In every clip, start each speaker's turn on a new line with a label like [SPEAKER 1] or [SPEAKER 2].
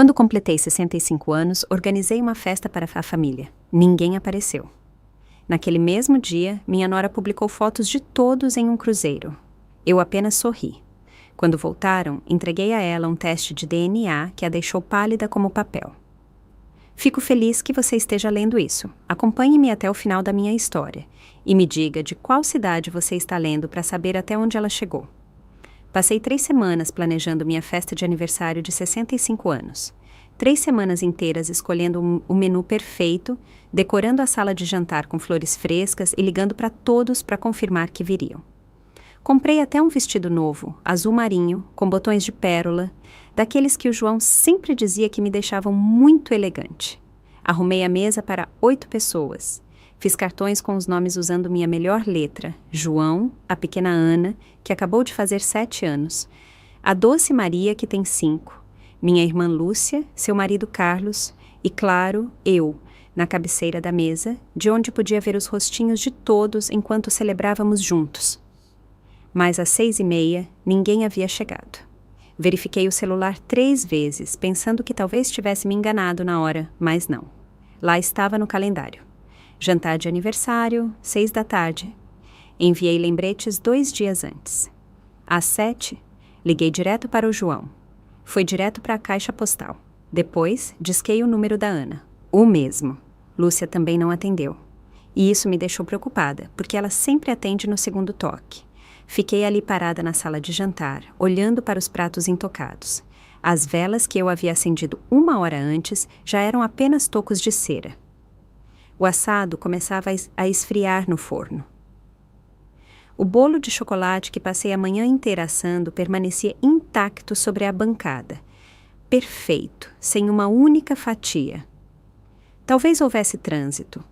[SPEAKER 1] Quando completei 65 anos, organizei uma festa para a família. Ninguém apareceu. Naquele mesmo dia, minha nora publicou fotos de todos em um cruzeiro. Eu apenas sorri. Quando voltaram, entreguei a ela um teste de DNA que a deixou pálida como papel. Fico feliz que você esteja lendo isso. Acompanhe-me até o final da minha história e me diga de qual cidade você está lendo para saber até onde ela chegou. Passei 3 semanas planejando minha festa de aniversário de 65 anos. 3 semanas inteiras escolhendo o menu perfeito, decorando a sala de jantar com flores frescas e ligando para todos para confirmar que viriam. Comprei até um vestido novo, azul marinho, com botões de pérola, daqueles que o João sempre dizia que me deixavam muito elegante. Arrumei a mesa para 8 pessoas. Fiz cartões com os nomes usando minha melhor letra, João, a pequena Ana, que acabou de fazer 7 anos, a doce Maria, que tem 5, minha irmã Lúcia, seu marido Carlos e, claro, eu, na cabeceira da mesa, de onde podia ver os rostinhos de todos enquanto celebrávamos juntos. Mas às 6h30, ninguém havia chegado. Verifiquei o celular 3 vezes, pensando que talvez tivesse me enganado na hora, mas não. Lá estava no calendário. Jantar de aniversário, 6h. Enviei lembretes 2 dias antes. Às 7h, liguei direto para o João. Foi direto para a caixa postal. Depois, disquei o número da Ana. O mesmo. Lúcia também não atendeu. E isso me deixou preocupada, porque ela sempre atende no segundo toque. Fiquei ali parada na sala de jantar, olhando para os pratos intocados. As velas que eu havia acendido 1 hora antes já eram apenas tocos de cera. O assado começava a esfriar no forno. O bolo de chocolate que passei a manhã inteira assando permanecia intacto sobre a bancada. Perfeito, sem uma única fatia. Talvez houvesse trânsito.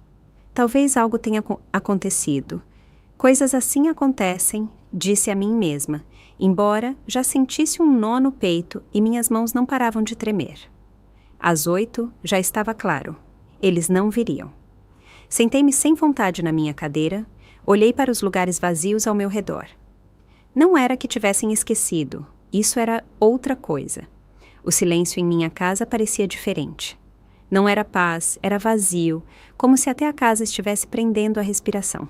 [SPEAKER 1] Talvez algo tenha acontecido. Coisas assim acontecem, disse a mim mesma, embora já sentisse um nó no peito e minhas mãos não paravam de tremer. Às 8h já estava claro. Eles não viriam. Sentei-me sem vontade na minha cadeira, olhei para os lugares vazios ao meu redor. Não era que tivessem esquecido, isso era outra coisa. O silêncio em minha casa parecia diferente. Não era paz, era vazio, como se até a casa estivesse prendendo a respiração.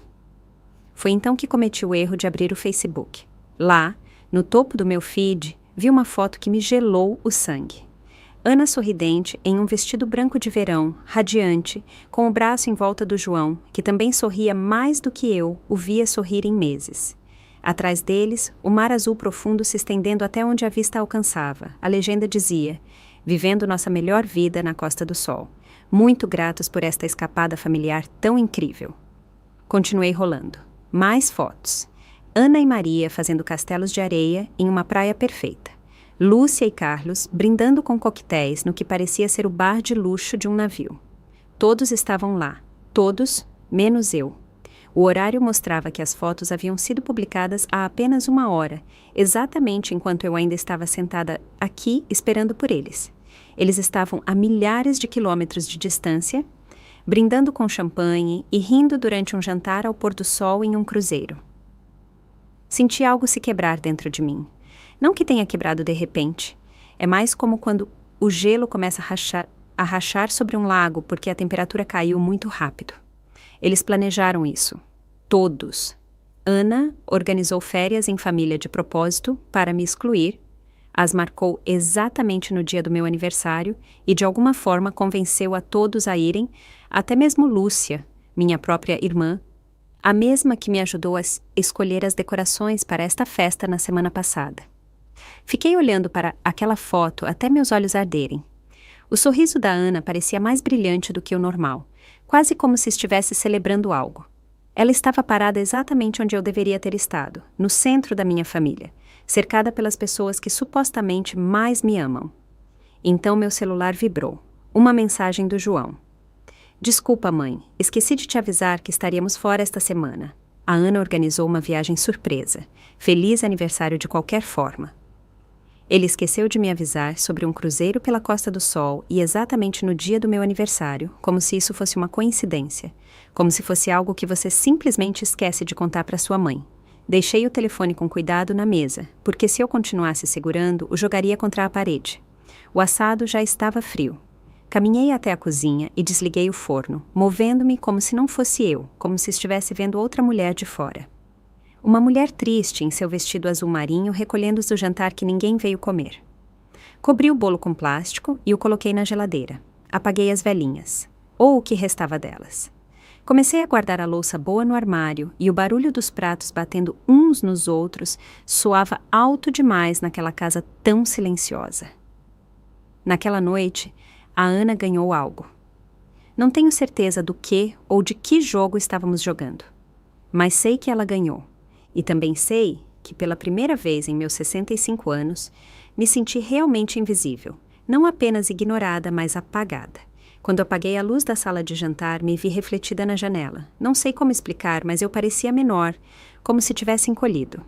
[SPEAKER 1] Foi então que cometi o erro de abrir o Facebook. Lá, no topo do meu feed, vi uma foto que me gelou o sangue. Ana sorridente, em um vestido branco de verão, radiante, com o braço em volta do João, que também sorria mais do que eu o via sorrir em meses. Atrás deles, o mar azul profundo se estendendo até onde a vista alcançava. A legenda dizia: vivendo nossa melhor vida na Costa do Sol. Muito gratos por esta escapada familiar tão incrível. Continuei rolando. Mais fotos. Ana e Maria fazendo castelos de areia em uma praia perfeita. Lúcia e Carlos brindando com coquetéis no que parecia ser o bar de luxo de um navio. Todos estavam lá. Todos, menos eu. O horário mostrava que as fotos haviam sido publicadas há apenas 1 hora, exatamente enquanto eu ainda estava sentada aqui esperando por eles. Eles estavam a milhares de quilômetros de distância, brindando com champanhe e rindo durante um jantar ao pôr do sol em um cruzeiro. Senti algo se quebrar dentro de mim. Não que tenha quebrado de repente. É mais como quando o gelo começa a rachar sobre um lago porque a temperatura caiu muito rápido. Eles planejaram isso. Todos. Ana organizou férias em família de propósito para me excluir, as marcou exatamente no dia do meu aniversário e de alguma forma convenceu a todos a irem, até mesmo Lúcia, minha própria irmã, a mesma que me ajudou a escolher as decorações para esta festa na semana passada. Fiquei olhando para aquela foto até meus olhos arderem. O sorriso da Ana parecia mais brilhante do que o normal, quase como se estivesse celebrando algo. Ela estava parada exatamente onde eu deveria ter estado, no centro da minha família, cercada pelas pessoas que supostamente mais me amam. Então meu celular vibrou. Uma mensagem do João. Desculpa, mãe, esqueci de te avisar que estaríamos fora esta semana. A Ana organizou uma viagem surpresa. Feliz aniversário de qualquer forma. Ele esqueceu de me avisar sobre um cruzeiro pela Costa do Sol e exatamente no dia do meu aniversário, como se isso fosse uma coincidência, como se fosse algo que você simplesmente esquece de contar para sua mãe. Deixei o telefone com cuidado na mesa, porque se eu continuasse segurando, o jogaria contra a parede. O assado já estava frio. Caminhei até a cozinha e desliguei o forno, movendo-me como se não fosse eu, como se estivesse vendo outra mulher de fora. Uma mulher triste em seu vestido azul marinho recolhendo do jantar que ninguém veio comer. Cobri o bolo com plástico e o coloquei na geladeira. Apaguei as velinhas, ou o que restava delas. Comecei a guardar a louça boa no armário e o barulho dos pratos batendo uns nos outros soava alto demais naquela casa tão silenciosa. Naquela noite, a Ana ganhou algo. Não tenho certeza do que ou de que jogo estávamos jogando, mas sei que ela ganhou. E também sei que, pela primeira vez em meus 65 anos, me senti realmente invisível, não apenas ignorada, mas apagada. Quando apaguei a luz da sala de jantar, me vi refletida na janela. Não sei como explicar, mas eu parecia menor, como se tivesse encolhido.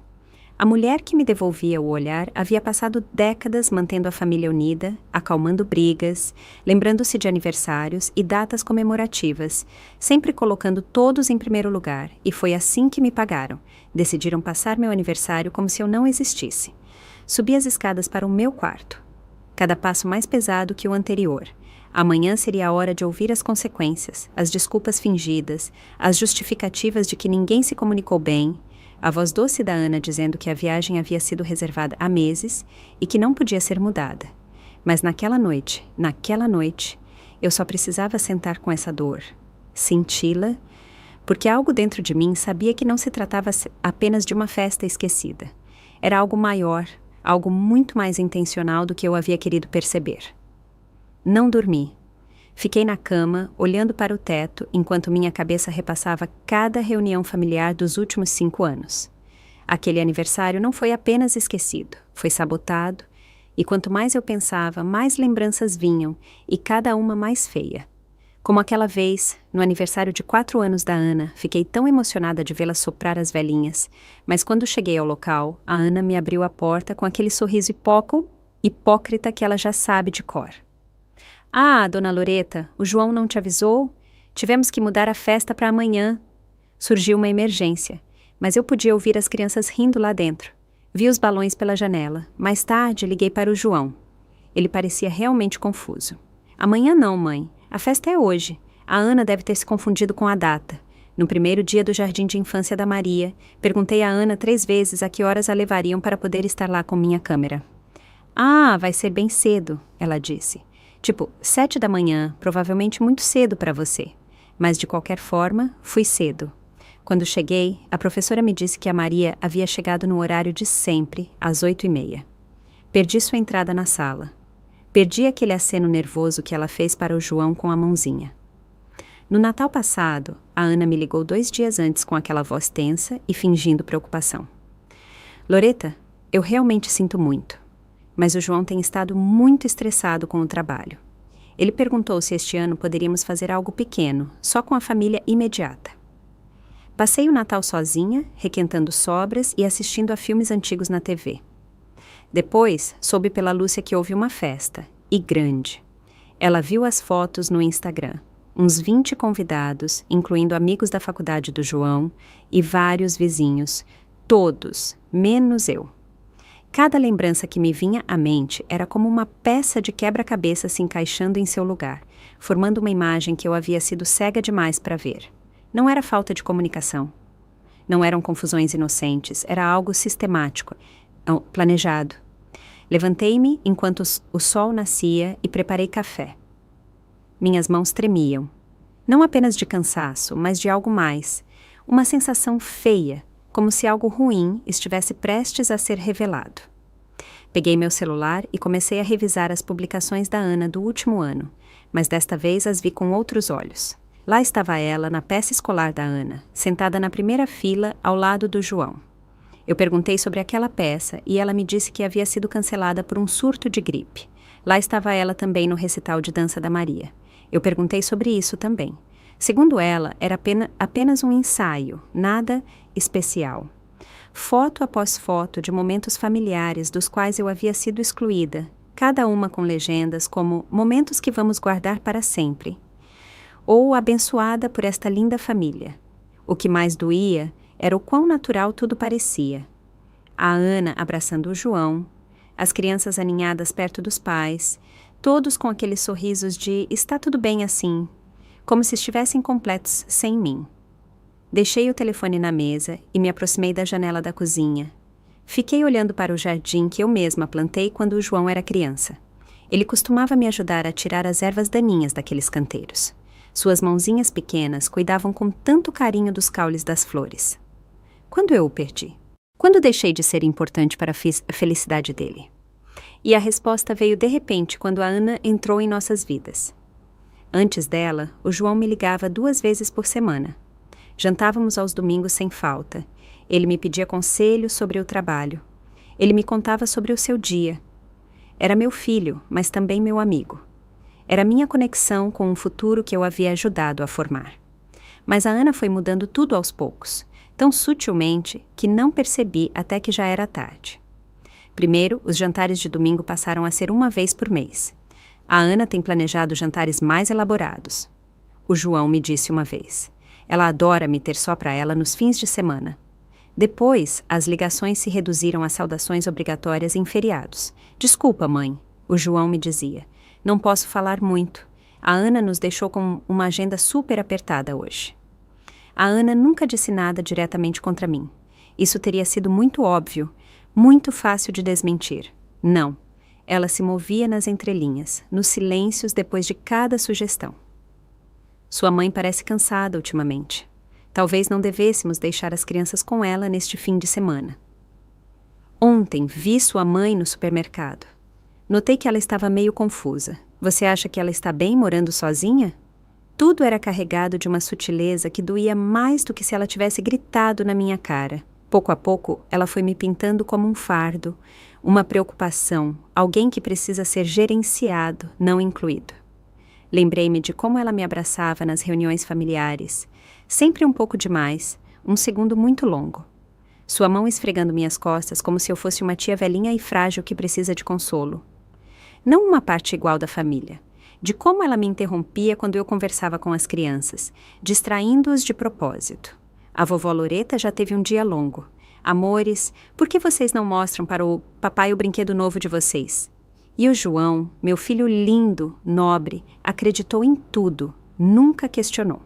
[SPEAKER 1] A mulher que me devolvia o olhar havia passado décadas mantendo a família unida, acalmando brigas, lembrando-se de aniversários e datas comemorativas, sempre colocando todos em primeiro lugar, e foi assim que me pagaram. Decidiram passar meu aniversário como se eu não existisse. Subi as escadas para o meu quarto. Cada passo mais pesado que o anterior. Amanhã seria a hora de ouvir as consequências, as desculpas fingidas, as justificativas de que ninguém se comunicou bem, a voz doce da Ana dizendo que a viagem havia sido reservada há meses e que não podia ser mudada. Mas naquela noite, eu só precisava sentar com essa dor, senti-la, porque algo dentro de mim sabia que não se tratava apenas de uma festa esquecida. Era algo maior, algo muito mais intencional do que eu havia querido perceber. Não dormi. Fiquei na cama, olhando para o teto, enquanto minha cabeça repassava cada reunião familiar dos últimos 5 anos. Aquele aniversário não foi apenas esquecido, foi sabotado, e quanto mais eu pensava, mais lembranças vinham, e cada uma mais feia. Como aquela vez, no aniversário de 4 anos da Ana, fiquei tão emocionada de vê-la soprar as velhinhas, mas quando cheguei ao local, a Ana me abriu a porta com aquele sorriso hipócrita que ela já sabe de cor. Ah, dona Loreta, o João não te avisou? Tivemos que mudar a festa para amanhã. Surgiu uma emergência, mas eu podia ouvir as crianças rindo lá dentro. Vi os balões pela janela. Mais tarde, liguei para o João. Ele parecia realmente confuso. Amanhã não, mãe. A festa é hoje. A Ana deve ter se confundido com a data. No primeiro dia do jardim de infância da Maria, perguntei a Ana 3 vezes a que horas a levariam para poder estar lá com minha câmera. Ah, vai ser bem cedo, ela disse. Tipo, 7 da manhã, provavelmente muito cedo para você. Mas, de qualquer forma, fui cedo. Quando cheguei, a professora me disse que a Maria havia chegado no horário de sempre, às 8h30. Perdi sua entrada na sala. Perdi aquele aceno nervoso que ela fez para o João com a mãozinha. No Natal passado, a Ana me ligou 2 dias antes com aquela voz tensa e fingindo preocupação. Loreta, eu realmente sinto muito. Mas o João tem estado muito estressado com o trabalho. Ele perguntou se este ano poderíamos fazer algo pequeno, só com a família imediata. Passei o Natal sozinha, requentando sobras e assistindo a filmes antigos na TV. Depois, soube pela Lúcia que houve uma festa, e grande. Ela viu as fotos no Instagram. Uns 20 convidados, incluindo amigos da faculdade do João, e vários vizinhos, todos, menos eu. Cada lembrança que me vinha à mente era como uma peça de quebra-cabeça se encaixando em seu lugar, formando uma imagem que eu havia sido cega demais para ver. Não era falta de comunicação. Não eram confusões inocentes, era algo sistemático, planejado. Levantei-me enquanto o sol nascia e preparei café. Minhas mãos tremiam. Não apenas de cansaço, mas de algo mais. Uma sensação feia, como se algo ruim estivesse prestes a ser revelado. Peguei meu celular e comecei a revisar as publicações da Ana do último ano, mas desta vez as vi com outros olhos. Lá estava ela, na peça escolar da Ana, sentada na primeira fila ao lado do João. Eu perguntei sobre aquela peça e ela me disse que havia sido cancelada por um surto de gripe. Lá estava ela também no recital de dança da Maria. Eu perguntei sobre isso também. Segundo ela, era apenas um ensaio, nada especial. Foto após foto de momentos familiares dos quais eu havia sido excluída, cada uma com legendas como momentos que vamos guardar para sempre. Ou abençoada por esta linda família. O que mais doía era o quão natural tudo parecia. A Ana abraçando o João, As crianças aninhadas perto dos pais, todos com aqueles sorrisos de está tudo bem assim, como se estivessem completos sem mim. Deixei o telefone na mesa e me aproximei da janela da cozinha. Fiquei olhando para o jardim que eu mesma plantei quando o João era criança. Ele costumava me ajudar a tirar as ervas daninhas daqueles canteiros. Suas mãozinhas pequenas cuidavam com tanto carinho dos caules das flores. Quando eu o perdi? Quando deixei de ser importante para a felicidade dele? E a resposta veio de repente quando a Ana entrou em nossas vidas. Antes dela, o João me ligava 2 vezes por semana. Jantávamos aos domingos sem falta. Ele me pedia conselhos sobre o trabalho. Ele me contava sobre o seu dia. Era meu filho, mas também meu amigo. Era minha conexão com um futuro que eu havia ajudado a formar. Mas a Ana foi mudando tudo aos poucos, tão sutilmente que não percebi até que já era tarde. Primeiro, os jantares de domingo passaram a ser 1 vez por mês. A Ana tem planejado jantares mais elaborados. O João me disse uma vez. Ela adora me ter só para ela nos fins de semana. Depois, as ligações se reduziram a saudações obrigatórias em feriados. Desculpa, mãe, o João me dizia. Não posso falar muito. A Ana nos deixou com uma agenda super apertada hoje. A Ana nunca disse nada diretamente contra mim. Isso teria sido muito óbvio, muito fácil de desmentir. Não. Ela se movia nas entrelinhas, nos silêncios depois de cada sugestão. Sua mãe parece cansada ultimamente. Talvez não devêssemos deixar as crianças com ela neste fim de semana. Ontem vi sua mãe no supermercado. Notei que ela estava meio confusa. Você acha que ela está bem morando sozinha? Tudo era carregado de uma sutileza que doía mais do que se ela tivesse gritado na minha cara. Pouco a pouco, ela foi me pintando como um fardo, uma preocupação, alguém que precisa ser gerenciado, não incluído. Lembrei-me de como ela me abraçava nas reuniões familiares, sempre um pouco demais, um segundo muito longo. Sua mão esfregando minhas costas como se eu fosse uma tia velhinha e frágil que precisa de consolo. Não uma parte igual da família, de como ela me interrompia quando eu conversava com as crianças, distraindo-os de propósito. A vovó Loreta já teve um dia longo. Amores, por que vocês não mostram para o papai o brinquedo novo de vocês? E o João, meu filho lindo, nobre, acreditou em tudo, nunca questionou.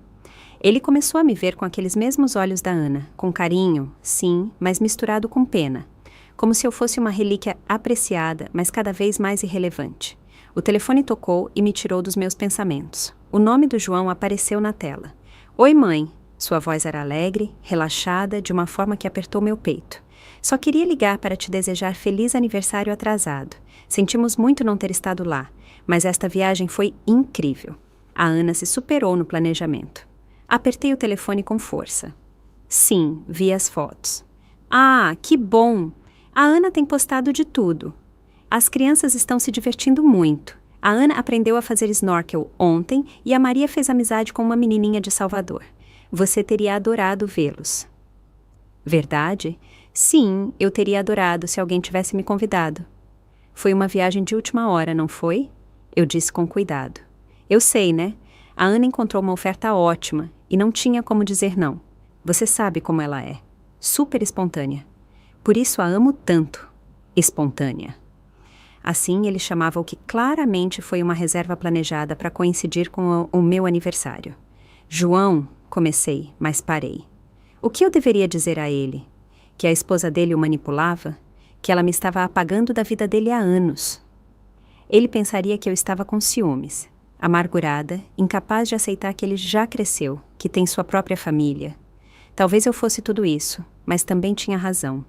[SPEAKER 1] Ele começou a me ver com aqueles mesmos olhos da Ana, com carinho, sim, mas misturado com pena. Como se eu fosse uma relíquia apreciada, mas cada vez mais irrelevante. O telefone tocou e me tirou dos meus pensamentos. O nome do João apareceu na tela. Oi, mãe. Sua voz era alegre, relaxada, de uma forma que apertou meu peito. Só queria ligar para te desejar feliz aniversário atrasado. Sentimos muito não ter estado lá, mas esta viagem foi incrível. A Ana se superou no planejamento. Apertei o telefone com força. Sim, vi as fotos. Ah, que bom! A Ana tem postado de tudo. As crianças estão se divertindo muito. A Ana aprendeu a fazer snorkel ontem e a Maria fez amizade com uma menininha de Salvador. Você teria adorado vê-los. Verdade? Sim, eu teria adorado se alguém tivesse me convidado. Foi uma viagem de última hora, não foi? Eu disse com cuidado. Eu sei, né? A Ana encontrou uma oferta ótima e não tinha como dizer não. Você sabe como ela é. Super espontânea. Por isso a amo tanto. Espontânea. Assim ele chamava o que claramente foi uma reserva planejada para coincidir com o meu aniversário. João, comecei, mas parei. O que eu deveria dizer a ele? Que a esposa dele o manipulava? Que ela me estava apagando da vida dele há anos? Ele pensaria que eu estava com ciúmes, amargurada, incapaz de aceitar que ele já cresceu, que tem sua própria família. Talvez eu fosse tudo isso, mas também tinha razão.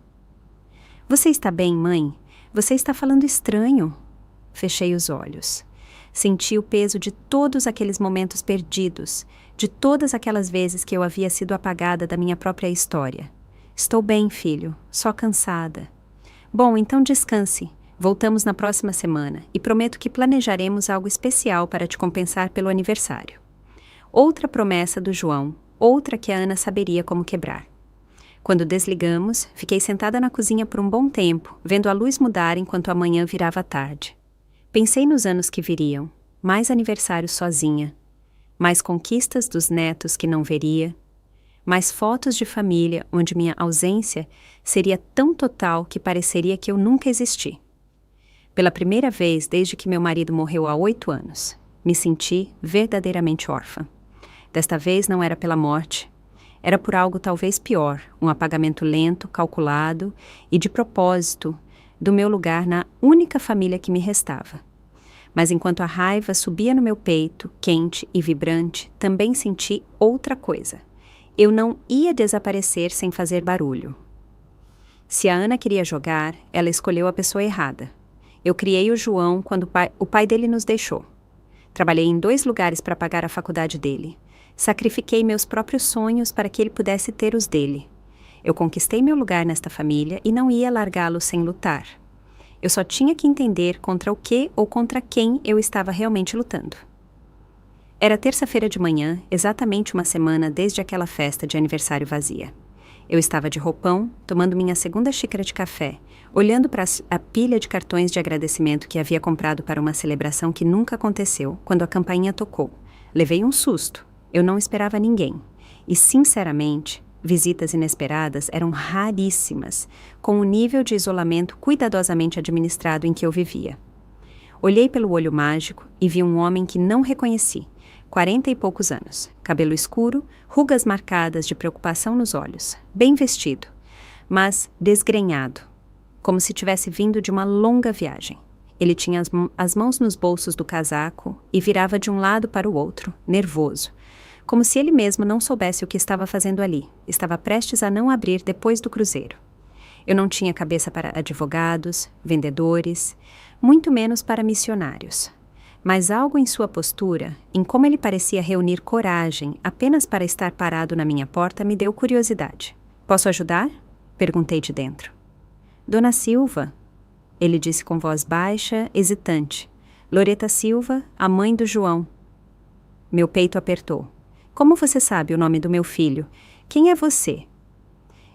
[SPEAKER 1] Você está bem, mãe? Você está falando estranho. Fechei os olhos. Senti o peso de todos aqueles momentos perdidos, de todas aquelas vezes que eu havia sido apagada da minha própria história. Estou bem, filho, só cansada. Bom, então descanse. Voltamos na próxima semana e prometo que planejaremos algo especial para te compensar pelo aniversário. Outra promessa do João, outra que a Ana saberia como quebrar. Quando desligamos, fiquei sentada na cozinha por um bom tempo, vendo a luz mudar enquanto a manhã virava tarde. Pensei nos anos que viriam, mais aniversários sozinha, mais conquistas dos netos que não veria, mais fotos de família onde minha ausência seria tão total que pareceria que eu nunca existi. Pela primeira vez desde que meu marido morreu há 8 anos, me senti verdadeiramente órfã. Desta vez não era pela morte, era por algo talvez pior, um apagamento lento, calculado e de propósito do meu lugar na única família que me restava. Mas enquanto a raiva subia no meu peito, quente e vibrante, também senti outra coisa. Eu não ia desaparecer sem fazer barulho. Se a Ana queria jogar, ela escolheu a pessoa errada. Eu criei o João quando o pai dele nos deixou. Trabalhei em 2 lugares para pagar a faculdade dele. Sacrifiquei meus próprios sonhos para que ele pudesse ter os dele. Eu conquistei meu lugar nesta família e não ia largá-lo sem lutar. Eu só tinha que entender contra o que ou contra quem eu estava realmente lutando. Era terça-feira de manhã, exatamente uma semana desde aquela festa de aniversário vazia. Eu estava de roupão, tomando minha segunda xícara de café, olhando para a pilha de cartões de agradecimento que havia comprado para uma celebração que nunca aconteceu, quando a campainha tocou. Levei um susto. Eu não esperava ninguém. E, sinceramente, visitas inesperadas eram raríssimas, com o nível de isolamento cuidadosamente administrado em que eu vivia. Olhei pelo olho mágico e vi um homem que não reconheci, 40 e poucos anos, cabelo escuro, rugas marcadas de preocupação nos olhos, bem vestido, mas desgrenhado, como se tivesse vindo de uma longa viagem. Ele tinha as mãos nos bolsos do casaco e virava de um lado para o outro, nervoso, como se ele mesmo não soubesse o que estava fazendo ali. Estava prestes a não abrir depois do cruzeiro. Eu não tinha cabeça para advogados, vendedores, muito menos para missionários. Mas algo em sua postura, em como ele parecia reunir coragem apenas para estar parado na minha porta, me deu curiosidade. "Posso ajudar?" perguntei de dentro. "Dona Silva", ele disse com voz baixa, hesitante. "Loreta Silva, a mãe do João." Meu peito apertou. "Como você sabe o nome do meu filho? Quem é você?"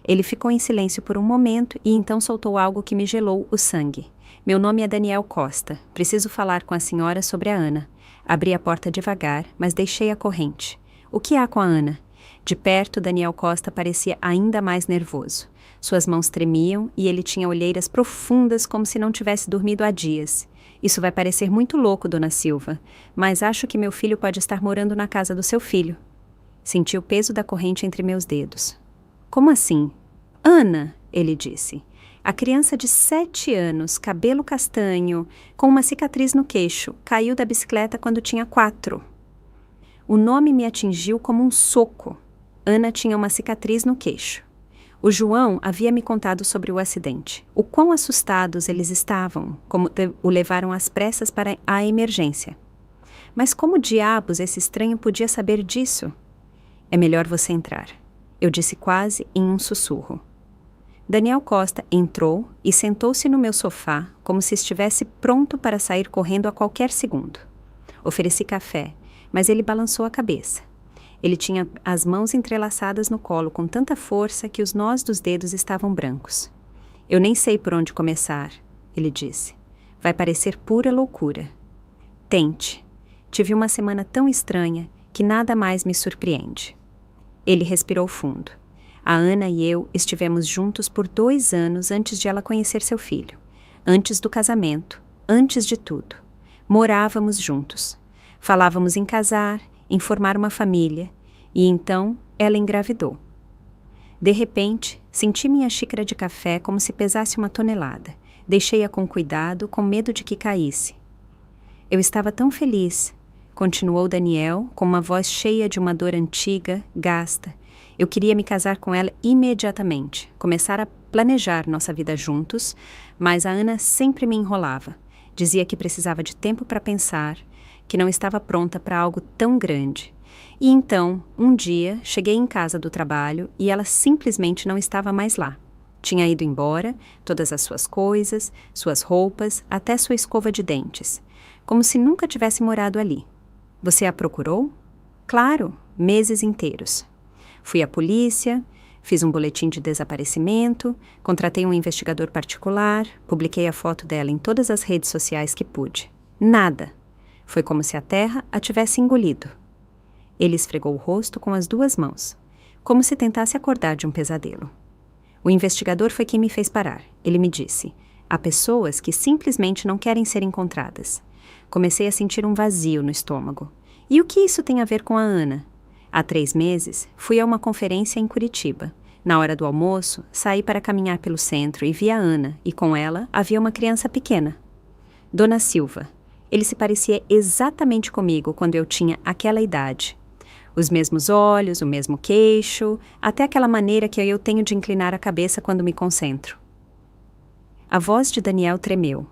[SPEAKER 1] Ele ficou em silêncio por um momento e então soltou algo que me gelou o sangue. "Meu nome é Daniel Costa. Preciso falar com a senhora sobre a Ana." Abri a porta devagar, mas deixei a corrente. "O que há com a Ana?" De perto, Daniel Costa parecia ainda mais nervoso. Suas mãos tremiam e ele tinha olheiras profundas como se não tivesse dormido há dias. "Isso vai parecer muito louco, Dona Silva, mas acho que meu filho pode estar morando na casa do seu filho." Senti o peso da corrente entre meus dedos. "Como assim?" "Ana", ele disse. "A criança de 7 anos, cabelo castanho, com uma cicatriz no queixo, caiu da bicicleta quando tinha 4. O nome me atingiu como um soco. Ana tinha uma cicatriz no queixo. O João havia me contado sobre o acidente. O quão assustados eles estavam, como o levaram às pressas para a emergência. Mas como diabos esse estranho podia saber disso? "É melhor você entrar", eu disse quase em um sussurro. Daniel Costa entrou e sentou-se no meu sofá como se estivesse pronto para sair correndo a qualquer segundo. Ofereci café, mas ele balançou a cabeça. Ele tinha as mãos entrelaçadas no colo com tanta força que os nós dos dedos estavam brancos. "Eu nem sei por onde começar", ele disse. "Vai parecer pura loucura." "Tente. Tive uma semana tão estranha que nada mais me surpreende." Ele respirou fundo. "A Ana e eu estivemos juntos por 2 anos antes de ela conhecer seu filho. Antes do casamento, antes de tudo. Morávamos juntos. Falávamos em casar, em formar uma família. E então ela engravidou. De repente, senti minha xícara de café como se pesasse 1 tonelada. Deixei-a com cuidado, com medo de que caísse. Eu estava tão feliz", continuou Daniel, com uma voz cheia de uma dor antiga, gasta. "Eu queria me casar com ela imediatamente, começar a planejar nossa vida juntos, mas a Ana sempre me enrolava. Dizia que precisava de tempo para pensar, que não estava pronta para algo tão grande. E então, um dia, cheguei em casa do trabalho e ela simplesmente não estava mais lá. Tinha ido embora, todas as suas coisas, suas roupas, até sua escova de dentes, como se nunca tivesse morado ali. Você a procurou? Claro, meses inteiros. Fui à polícia, fiz um boletim de desaparecimento, contratei um investigador particular, publiquei a foto dela em todas as redes sociais que pude. Nada. Foi como se a terra a tivesse engolido. Ele esfregou o rosto com as 2 mãos, como se tentasse acordar de um pesadelo. O investigador foi quem me fez parar. Ele me disse: Há pessoas que simplesmente não querem ser encontradas. Comecei a sentir um vazio no estômago. E o que isso tem a ver com a Ana? Há 3 meses, fui a uma conferência em Curitiba. Na hora do almoço, saí para caminhar pelo centro e vi a Ana, e com ela havia uma criança pequena. Dona Silva. Ele se parecia exatamente comigo quando eu tinha aquela idade. Os mesmos olhos, o mesmo queixo, até aquela maneira que eu tenho de inclinar a cabeça quando me concentro. A voz de Daniel tremeu.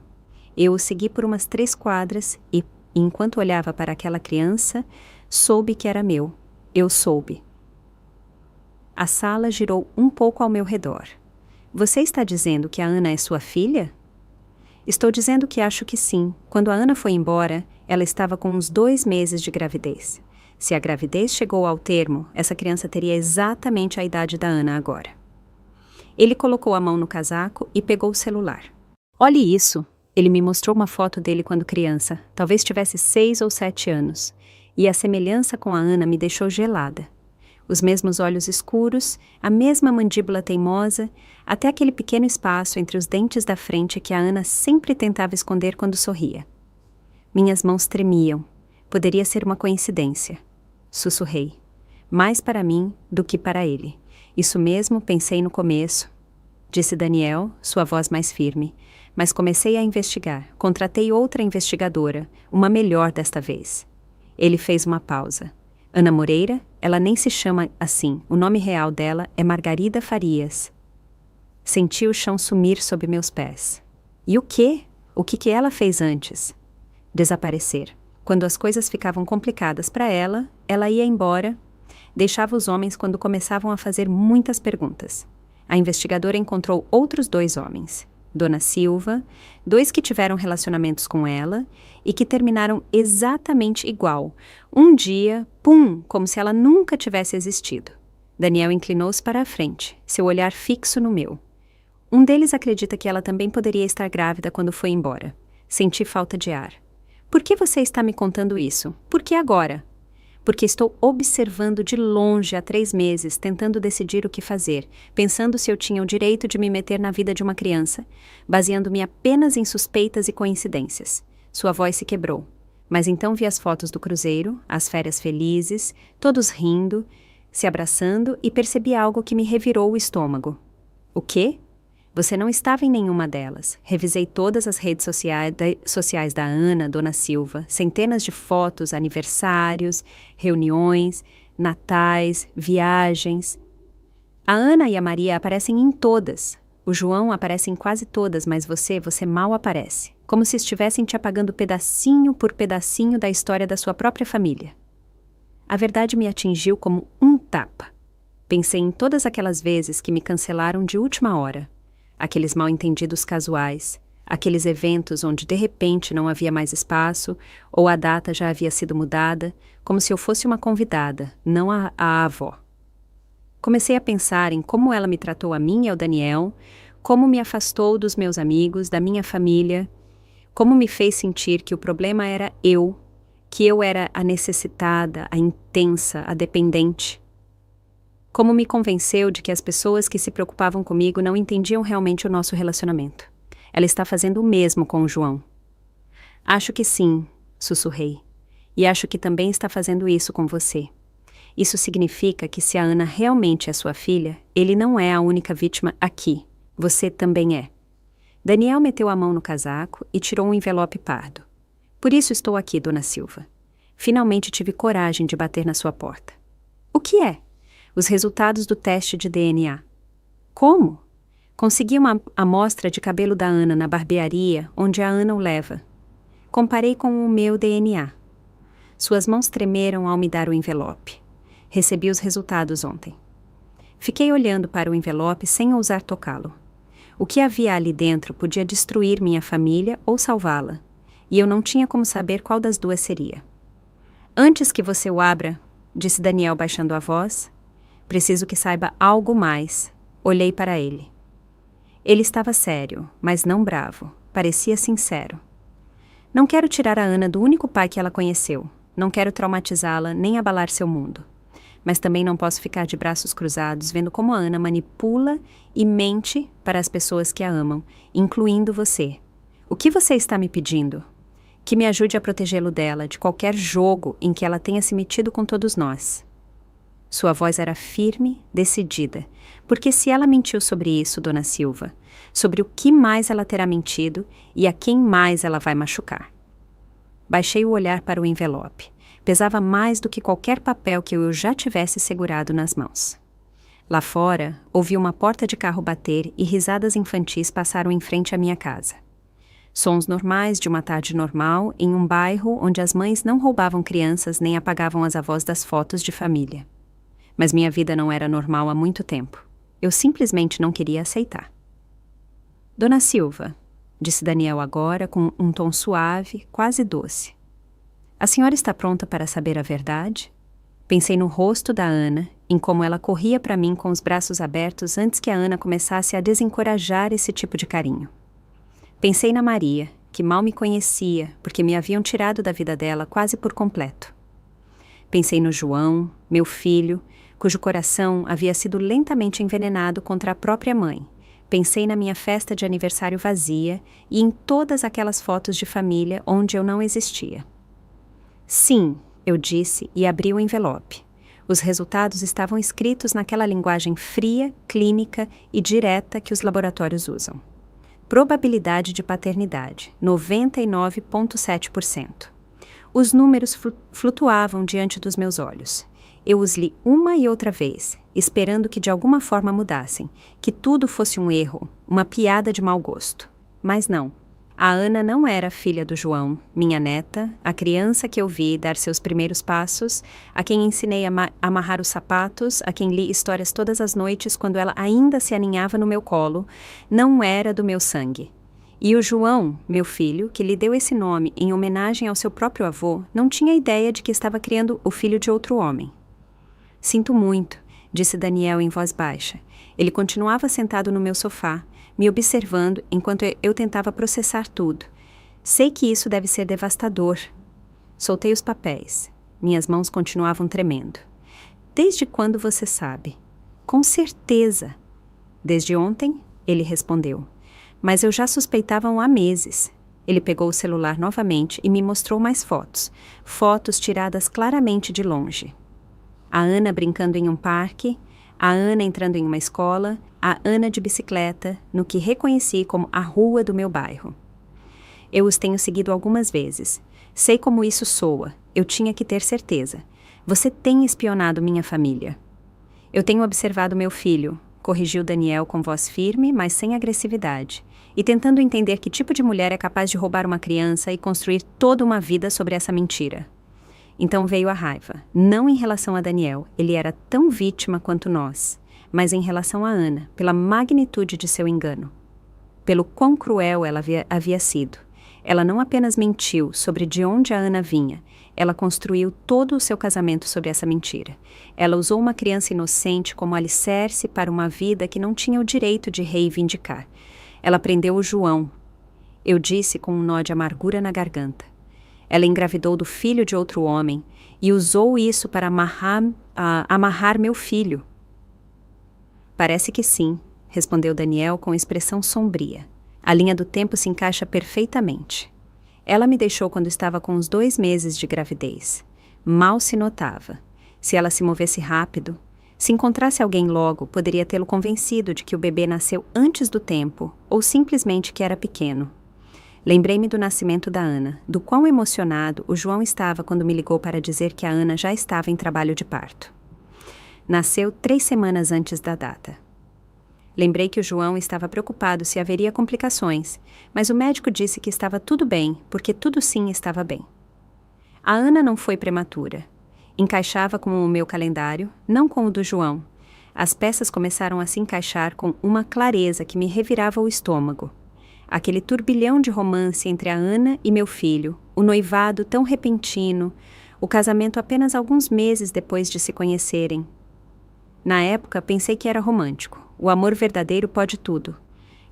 [SPEAKER 1] Eu o segui por umas 3 quadras e, enquanto olhava para aquela criança, soube que era meu. Eu soube. A sala girou um pouco ao meu redor. Você está dizendo que a Ana é sua filha? Estou dizendo que acho que sim. Quando a Ana foi embora, ela estava com uns 2 meses de gravidez. Se a gravidez chegou ao termo, essa criança teria exatamente a idade da Ana agora. Ele colocou a mão no casaco e pegou o celular. Olhe isso! Ele me mostrou uma foto dele quando criança, talvez tivesse 6 ou 7 anos, e a semelhança com a Ana me deixou gelada. Os mesmos olhos escuros, a mesma mandíbula teimosa, até aquele pequeno espaço entre os dentes da frente que a Ana sempre tentava esconder quando sorria. Minhas mãos tremiam. Poderia ser uma coincidência. Sussurrei. Mais para mim do que para ele. Isso mesmo pensei no começo, disse Daniel, sua voz mais firme. Mas comecei a investigar. Contratei outra investigadora, uma melhor desta vez. Ele fez uma pausa. Ana Moreira, ela nem se chama assim. O nome real dela é Margarida Farias. Senti o chão sumir sob meus pés. E o quê? O que ela fez antes? Desaparecer. Quando as coisas ficavam complicadas para ela, ela ia embora, deixava os homens quando começavam a fazer muitas perguntas. A investigadora encontrou outros 2 homens. Dona Silva, 2 que tiveram relacionamentos com ela e que terminaram exatamente igual. Um dia, pum, como se ela nunca tivesse existido. Daniel inclinou-se para a frente, seu olhar fixo no meu. Um deles acredita que ela também poderia estar grávida quando foi embora. Senti falta de ar. Por que você está me contando isso? Por que agora? Porque estou observando de longe há 3 meses, tentando decidir o que fazer, pensando se eu tinha o direito de me meter na vida de uma criança, baseando-me apenas em suspeitas e coincidências. Sua voz se quebrou. Mas então vi as fotos do cruzeiro, as férias felizes, todos rindo, se abraçando e percebi algo que me revirou o estômago. O quê? Você não estava em nenhuma delas. Revisei todas as redes sociais da Ana, Dona Silva, centenas de fotos, aniversários, reuniões, natais, viagens. A Ana e a Maria aparecem em todas. O João aparece em quase todas, mas você mal aparece. Como se estivessem te apagando pedacinho por pedacinho da história da sua própria família. A verdade me atingiu como um tapa. Pensei em todas aquelas vezes que me cancelaram de última hora. Aqueles mal-entendidos casuais, aqueles eventos onde de repente não havia mais espaço, ou a data já havia sido mudada, como se eu fosse uma convidada, não a avó. Comecei a pensar em como ela me tratou a mim e ao Daniel, como me afastou dos meus amigos, da minha família, como me fez sentir que o problema era eu, que eu era a necessitada, a intensa, a dependente. Como me convenceu de que as pessoas que se preocupavam comigo não entendiam realmente o nosso relacionamento. Ela está fazendo o mesmo com o João. Acho que sim, sussurrei. E acho que também está fazendo isso com você. Isso significa que se a Ana realmente é sua filha, ele não é a única vítima aqui. Você também é. Daniel meteu a mão no casaco e tirou um envelope pardo. Por isso estou aqui, Dona Silva. Finalmente tive coragem de bater na sua porta. O que é? Os resultados do teste de DNA. Como? Consegui uma amostra de cabelo da Ana na barbearia, onde a Ana o leva. Comparei com o meu DNA. Suas mãos tremeram ao me dar o envelope. Recebi os resultados ontem. Fiquei olhando para o envelope sem ousar tocá-lo. O que havia ali dentro podia destruir minha família ou salvá-la, e eu não tinha como saber qual das duas seria. Antes que você o abra, disse Daniel baixando a voz, preciso que saiba algo mais. Olhei para ele. Ele estava sério, mas não bravo. Parecia sincero. Não quero tirar a Ana do único pai que ela conheceu. Não quero traumatizá-la nem abalar seu mundo. Mas também não posso ficar de braços cruzados vendo como a Ana manipula e mente para as pessoas que a amam, incluindo você. O que você está me pedindo? Que me ajude a protegê-lo dela, de qualquer jogo em que ela tenha se metido com todos nós. Sua voz era firme, decidida, porque se ela mentiu sobre isso, Dona Silva, sobre o que mais ela terá mentido e a quem mais ela vai machucar. Baixei o olhar para o envelope. Pesava mais do que qualquer papel que eu já tivesse segurado nas mãos. Lá fora, ouvi uma porta de carro bater e risadas infantis passaram em frente à minha casa. Sons normais de uma tarde normal em um bairro onde as mães não roubavam crianças nem apagavam as avós das fotos de família. Mas minha vida não era normal há muito tempo. Eu simplesmente não queria aceitar. Dona Silva, disse Daniel agora com um tom suave, quase doce. A senhora está pronta para saber a verdade? Pensei no rosto da Ana, em como ela corria para mim com os braços abertos antes que a Ana começasse a desencorajar esse tipo de carinho. Pensei na Maria, que mal me conhecia, porque me haviam tirado da vida dela quase por completo. Pensei no João, meu filho, cujo coração havia sido lentamente envenenado contra a própria mãe. Pensei na minha festa de aniversário vazia e em todas aquelas fotos de família onde eu não existia. Sim, eu disse e abri o envelope. Os resultados estavam escritos naquela linguagem fria, clínica e direta que os laboratórios usam. Probabilidade de paternidade, 99,7%. Os números flutuavam diante dos meus olhos. Eu os li uma e outra vez, esperando que de alguma forma mudassem, que tudo fosse um erro, uma piada de mau gosto. Mas não. A Ana não era filha do João, minha neta, a criança que eu vi dar seus primeiros passos, a quem ensinei a amarrar os sapatos, a quem li histórias todas as noites quando ela ainda se aninhava no meu colo, não era do meu sangue. E o João, meu filho, que lhe deu esse nome em homenagem ao seu próprio avô, não tinha ideia de que estava criando o filho de outro homem. Sinto muito, disse Daniel em voz baixa. Ele continuava sentado no meu sofá, me observando enquanto eu tentava processar tudo. Sei que isso deve ser devastador. Soltei os papéis. Minhas mãos continuavam tremendo. Desde quando você sabe? Com certeza. Desde ontem, ele respondeu. Mas eu já suspeitava há meses. Ele pegou o celular novamente e me mostrou mais fotos. Fotos tiradas claramente de longe. A Ana brincando em um parque, a Ana entrando em uma escola, a Ana de bicicleta, no que reconheci como a rua do meu bairro. Eu os tenho seguido algumas vezes. Sei como isso soa. Eu tinha que ter certeza. Você tem espionado minha família. Eu tenho observado meu filho, corrigiu Daniel com voz firme, mas sem agressividade, e tentando entender que tipo de mulher é capaz de roubar uma criança e construir toda uma vida sobre essa mentira. Então veio a raiva. Não em relação a Daniel, ele era tão vítima quanto nós, mas em relação a Ana, pela magnitude de seu engano. Pelo quão cruel ela havia sido. Ela não apenas mentiu sobre de onde a Ana vinha, ela construiu todo o seu casamento sobre essa mentira. Ela usou uma criança inocente como alicerce para uma vida que não tinha o direito de reivindicar. Ela prendeu o João. Eu disse com um nó de amargura na garganta. Ela engravidou do filho de outro homem e usou isso para amarrar meu filho. Parece que sim, respondeu Daniel com expressão sombria. A linha do tempo se encaixa perfeitamente. Ela me deixou quando estava com uns 2 meses de gravidez. Mal se notava. Se ela se movesse rápido, se encontrasse alguém logo, poderia tê-lo convencido de que o bebê nasceu antes do tempo ou simplesmente que era pequeno. Lembrei-me do nascimento da Ana, do quão emocionado o João estava quando me ligou para dizer que a Ana já estava em trabalho de parto. Nasceu 3 semanas antes da data. Lembrei que o João estava preocupado se haveria complicações, mas o médico disse que estava tudo bem, porque tudo sim estava bem. A Ana não foi prematura. Encaixava com o meu calendário, não com o do João. As peças começaram a se encaixar com uma clareza que me revirava o estômago. Aquele turbilhão de romance entre a Ana e meu filho, o noivado tão repentino, o casamento apenas alguns meses depois de se conhecerem. Na época, pensei que era romântico. O amor verdadeiro pode tudo.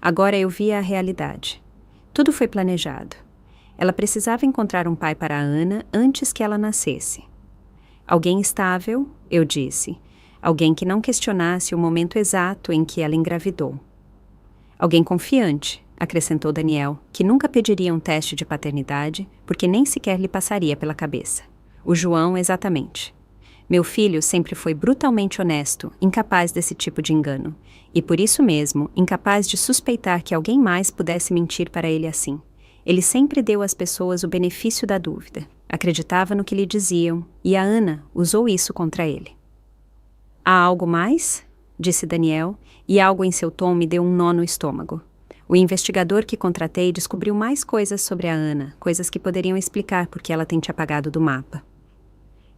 [SPEAKER 1] Agora eu via a realidade. Tudo foi planejado. Ela precisava encontrar um pai para a Ana antes que ela nascesse. Alguém estável, eu disse. Alguém que não questionasse o momento exato em que ela engravidou. Alguém confiante, acrescentou Daniel, que nunca pediria um teste de paternidade, porque nem sequer lhe passaria pela cabeça. O João, exatamente. Meu filho sempre foi brutalmente honesto, incapaz desse tipo de engano, e por isso mesmo, incapaz de suspeitar que alguém mais pudesse mentir para ele assim. Ele sempre deu às pessoas o benefício da dúvida, acreditava no que lhe diziam, e a Ana usou isso contra ele. Há algo mais? Disse Daniel, e algo em seu tom me deu um nó no estômago. O investigador que contratei descobriu mais coisas sobre a Ana, coisas que poderiam explicar por que ela tem te apagado do mapa.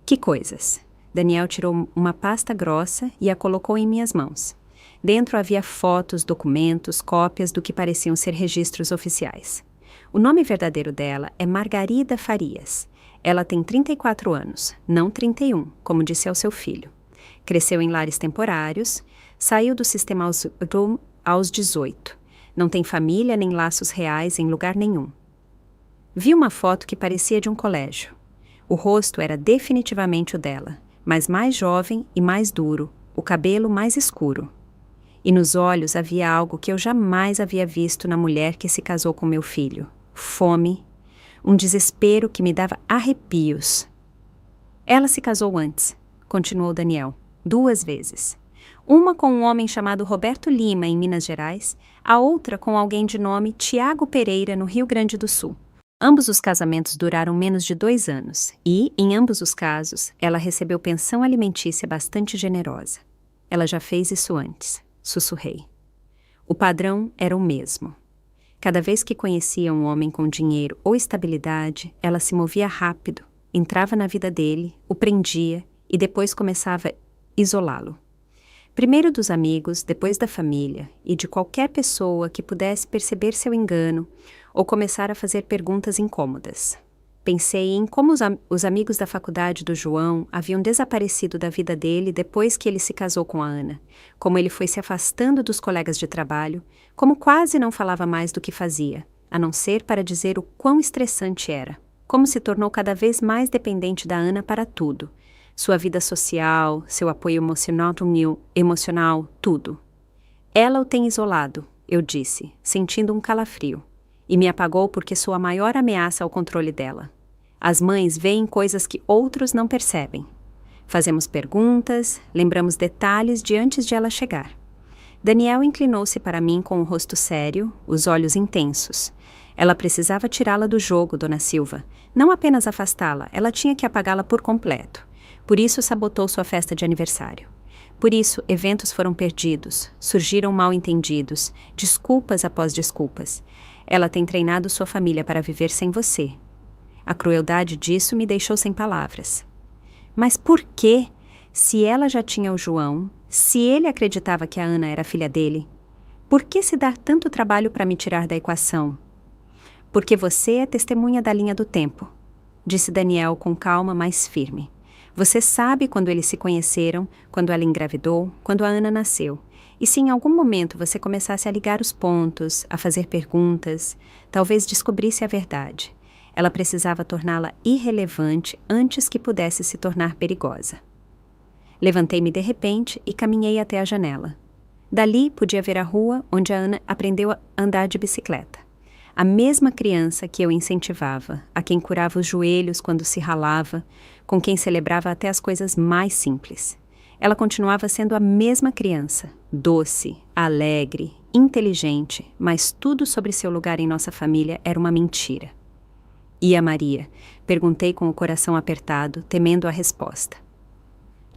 [SPEAKER 1] Que coisas? Daniel tirou uma pasta grossa e a colocou em minhas mãos. Dentro havia fotos, documentos, cópias do que pareciam ser registros oficiais. O nome verdadeiro dela é Margarida Farias. Ela tem 34 anos, não 31, como disse ao seu filho. Cresceu em lares temporários, saiu do sistema aos 18. Não tem família nem laços reais em lugar nenhum. Vi uma foto que parecia de um colégio. O rosto era definitivamente o dela, mas mais jovem e mais duro, o cabelo mais escuro. E nos olhos havia algo que eu jamais havia visto na mulher que se casou com meu filho. Fome, um desespero que me dava arrepios. Ela se casou antes, continuou Daniel, 2 vezes. Uma com um homem chamado Roberto Lima, em Minas Gerais, a outra com alguém de nome Tiago Pereira, no Rio Grande do Sul. Ambos os casamentos duraram menos de 2 anos e, em ambos os casos, ela recebeu pensão alimentícia bastante generosa. Ela já fez isso antes, sussurrei. O padrão era o mesmo. Cada vez que conhecia um homem com dinheiro ou estabilidade, ela se movia rápido, entrava na vida dele, o prendia e depois começava a isolá-lo. Primeiro dos amigos, depois da família e de qualquer pessoa que pudesse perceber seu engano ou começar a fazer perguntas incômodas. Pensei em como os amigos da faculdade do João haviam desaparecido da vida dele depois que ele se casou com a Ana, como ele foi se afastando dos colegas de trabalho, como quase não falava mais do que fazia, a não ser para dizer o quão estressante era, como se tornou cada vez mais dependente da Ana para tudo, sua vida social, seu apoio emocional, tudo. Ela o tem isolado, eu disse, sentindo um calafrio. E me apagou porque sou a maior ameaça ao controle dela. As mães veem coisas que outros não percebem. Fazemos perguntas, lembramos detalhes de antes de ela chegar. Daniel inclinou-se para mim com o rosto sério, os olhos intensos. Ela precisava tirá-la do jogo, Dona Silva. Não apenas afastá-la, ela tinha que apagá-la por completo. Por isso sabotou sua festa de aniversário. Por isso, eventos foram perdidos, surgiram mal-entendidos, desculpas após desculpas. Ela tem treinado sua família para viver sem você. A crueldade disso me deixou sem palavras. Mas por quê? Se ela já tinha o João, se ele acreditava que a Ana era filha dele, por que se dar tanto trabalho para me tirar da equação? Porque você é testemunha da linha do tempo, disse Daniel com calma mais firme. Você sabe quando eles se conheceram, quando ela engravidou, quando a Ana nasceu. E se em algum momento você começasse a ligar os pontos, a fazer perguntas, talvez descobrisse a verdade. Ela precisava torná-la irrelevante antes que pudesse se tornar perigosa. Levantei-me de repente e caminhei até a janela. Dali podia ver a rua onde a Ana aprendeu a andar de bicicleta. A mesma criança que eu incentivava, a quem curava os joelhos quando se ralava, com quem celebrava até as coisas mais simples. Ela continuava sendo a mesma criança, doce, alegre, inteligente, mas tudo sobre seu lugar em nossa família era uma mentira. E a Maria? Perguntei com o coração apertado, temendo a resposta.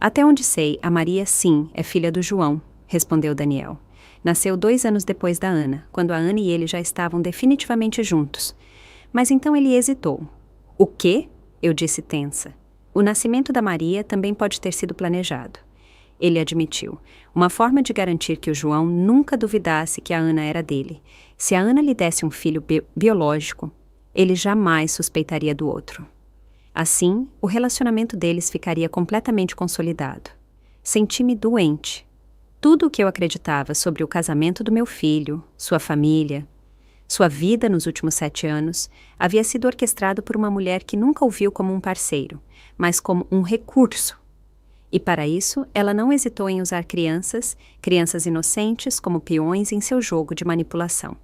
[SPEAKER 1] Até onde sei, a Maria sim é filha do João, respondeu Daniel. Nasceu 2 anos depois da Ana, quando a Ana e ele já estavam definitivamente juntos. Mas então ele hesitou. O quê? Eu disse tensa. O nascimento da Maria também pode ter sido planejado. Ele admitiu. Uma forma de garantir que o João nunca duvidasse que a Ana era dele. Se a Ana lhe desse um filho biológico, ele jamais suspeitaria do outro. Assim, o relacionamento deles ficaria completamente consolidado. Senti-me doente. Tudo o que eu acreditava sobre o casamento do meu filho, sua família, sua vida nos últimos 7 anos, havia sido orquestrado por uma mulher que nunca o viu como um parceiro, mas como um recurso. E para isso, ela não hesitou em usar crianças inocentes, como peões em seu jogo de manipulação.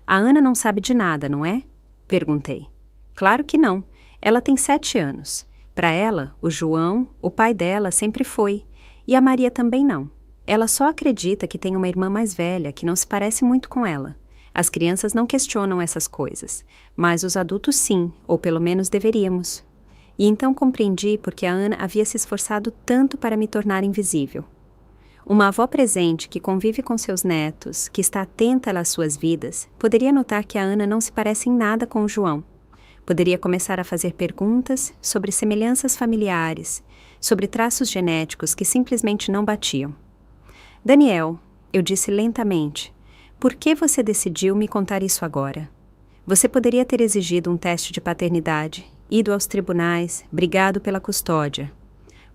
[SPEAKER 1] A Ana não sabe de nada, não é? Perguntei. Claro que não. Ela tem 7 anos. Para ela, o João, o pai dela, sempre foi. E a Maria também não. Ela só acredita que tem uma irmã mais velha que não se parece muito com ela. As crianças não questionam essas coisas, mas os adultos sim, ou pelo menos deveríamos. E então compreendi porque a Ana havia se esforçado tanto para me tornar invisível. Uma avó presente que convive com seus netos, que está atenta às suas vidas, poderia notar que a Ana não se parece em nada com o João. Poderia começar a fazer perguntas sobre semelhanças familiares, sobre traços genéticos que simplesmente não batiam. Daniel, eu disse lentamente, por que você decidiu me contar isso agora? Você poderia ter exigido um teste de paternidade, ido aos tribunais, brigado pela custódia.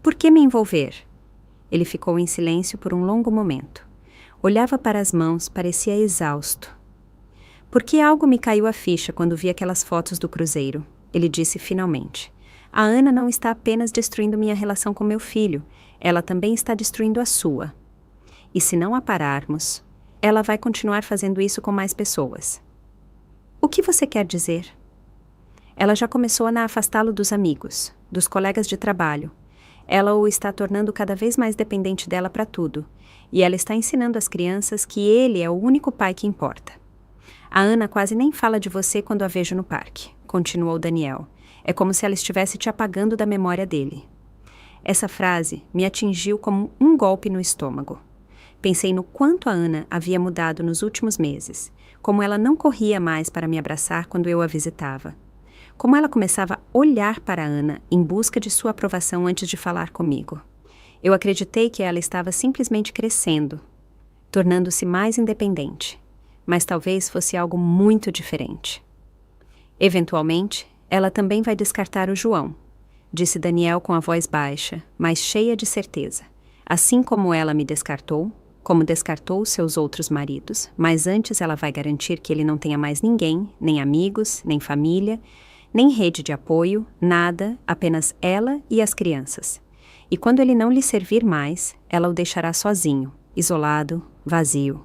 [SPEAKER 1] Por que me envolver? Ele ficou em silêncio por um longo momento. Olhava para as mãos, parecia exausto. Porque algo me caiu a ficha quando vi aquelas fotos do cruzeiro. Ele disse finalmente. A Ana não está apenas destruindo minha relação com meu filho, ela também está destruindo a sua. E se não a pararmos, ela vai continuar fazendo isso com mais pessoas. O que você quer dizer? Ela já começou a afastá-lo dos amigos, dos colegas de trabalho. Ela o está tornando cada vez mais dependente dela para tudo, e ela está ensinando às crianças que ele é o único pai que importa. A Ana quase nem fala de você quando a vejo no parque, continuou Daniel. É como se ela estivesse te apagando da memória dele. Essa frase me atingiu como um golpe no estômago. Pensei no quanto a Ana havia mudado nos últimos meses, como ela não corria mais para me abraçar quando eu a visitava. Como ela começava a olhar para a Ana em busca de sua aprovação antes de falar comigo. Eu acreditei que ela estava simplesmente crescendo, tornando-se mais independente. Mas talvez fosse algo muito diferente. Eventualmente, ela também vai descartar o João, disse Daniel com a voz baixa, mas cheia de certeza. Assim como ela me descartou, como descartou seus outros maridos, mas antes ela vai garantir que ele não tenha mais ninguém, nem amigos, nem família, nem rede de apoio, nada, apenas ela e as crianças. E quando ele não lhe servir mais, ela o deixará sozinho, isolado, vazio.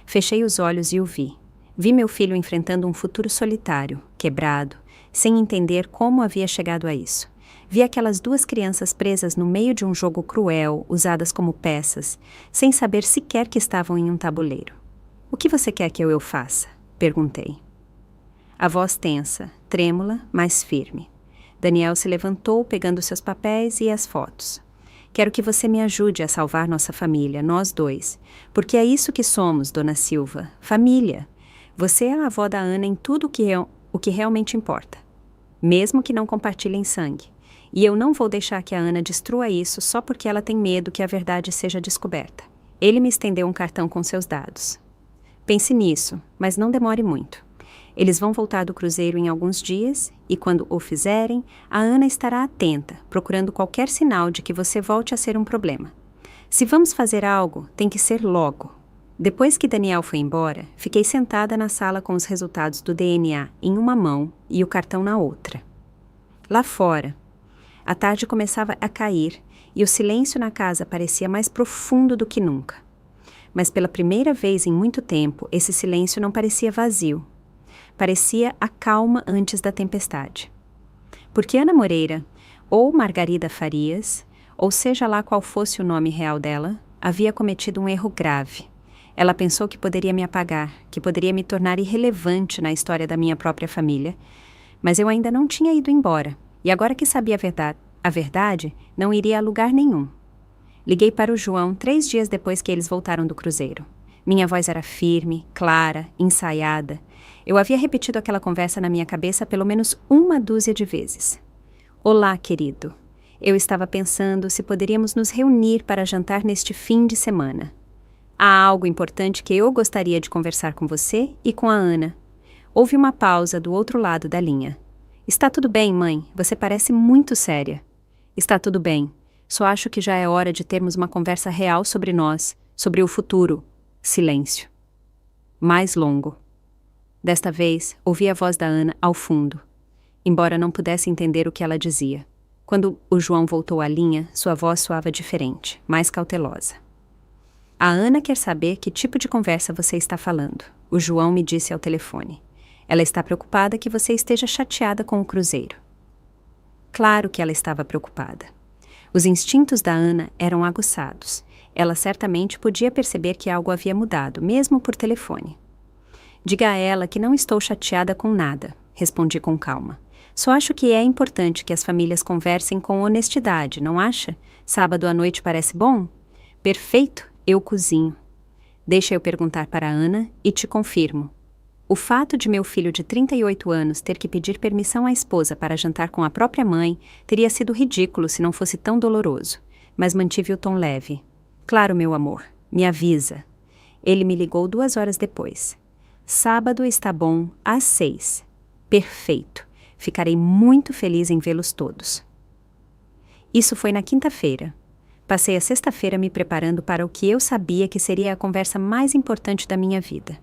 [SPEAKER 1] Fechei os olhos e o vi. Vi meu filho enfrentando um futuro solitário, quebrado, sem entender como havia chegado a isso. Vi aquelas 2 crianças presas no meio de um jogo cruel, usadas como peças, sem saber sequer que estavam em um tabuleiro. O que você quer que eu faça? Perguntei. A voz tensa, trêmula, mas firme. Daniel se levantou, pegando seus papéis e as fotos. Quero que você me ajude a salvar nossa família, nós 2. Porque é isso que somos, Dona Silva. Família. Você é a avó da Ana em tudo o que realmente importa. Mesmo que não compartilhem sangue. E eu não vou deixar que a Ana destrua isso só porque ela tem medo que a verdade seja descoberta. Ele me estendeu um cartão com seus dados. Pense nisso, mas não demore muito. Eles vão voltar do cruzeiro em alguns dias e, quando o fizerem, a Ana estará atenta, procurando qualquer sinal de que você volte a ser um problema. Se vamos fazer algo, tem que ser logo. Depois que Daniel foi embora, fiquei sentada na sala com os resultados do DNA em uma mão e o cartão na outra. Lá fora, a tarde começava a cair e o silêncio na casa parecia mais profundo do que nunca. Mas pela primeira vez em muito tempo, esse silêncio não parecia vazio. Parecia a calma antes da tempestade. Porque Ana Moreira, ou Margarida Farias, ou seja lá qual fosse o nome real dela, havia cometido um erro grave. Ela pensou que poderia me apagar, que poderia me tornar irrelevante na história da minha própria família. Mas eu ainda não tinha ido embora, e agora que sabia a verdade, não iria a lugar nenhum. Liguei para o João 3 dias depois que eles voltaram do cruzeiro. Minha voz era firme, clara, ensaiada. Eu havia repetido aquela conversa na minha cabeça pelo menos 1 dúzia de vezes. Olá, querido. Eu estava pensando se poderíamos nos reunir para jantar neste fim de semana. Há algo importante que eu gostaria de conversar com você e com a Ana. Houve uma pausa do outro lado da linha. Está tudo bem, mãe? Você parece muito séria. Está tudo bem. Só acho que já é hora de termos uma conversa real sobre nós, sobre o futuro. Silêncio. Mais longo. Desta vez, ouvi a voz da Ana ao fundo, embora não pudesse entender o que ela dizia. Quando o João voltou à linha, sua voz soava diferente, mais cautelosa. A Ana quer saber que tipo de conversa você está falando, o João me disse ao telefone. Ela está preocupada que você esteja chateada com o cruzeiro. Claro que ela estava preocupada. Os instintos da Ana eram aguçados. Ela certamente podia perceber que algo havia mudado, mesmo por telefone. Diga a ela que não estou chateada com nada, respondi com calma. Só acho que é importante que as famílias conversem com honestidade, não acha? Sábado à noite parece bom? Perfeito, eu cozinho. Deixa eu perguntar para a Ana e te confirmo. O fato de meu filho de 38 anos ter que pedir permissão à esposa para jantar com a própria mãe teria sido ridículo se não fosse tão doloroso, mas mantive o tom leve. Claro, meu amor, me avisa. Ele me ligou 2 horas depois. Sábado está bom às 6. Perfeito. Ficarei muito feliz em vê-los todos. Isso foi na quinta-feira. Passei a sexta-feira me preparando para o que eu sabia que seria a conversa mais importante da minha vida.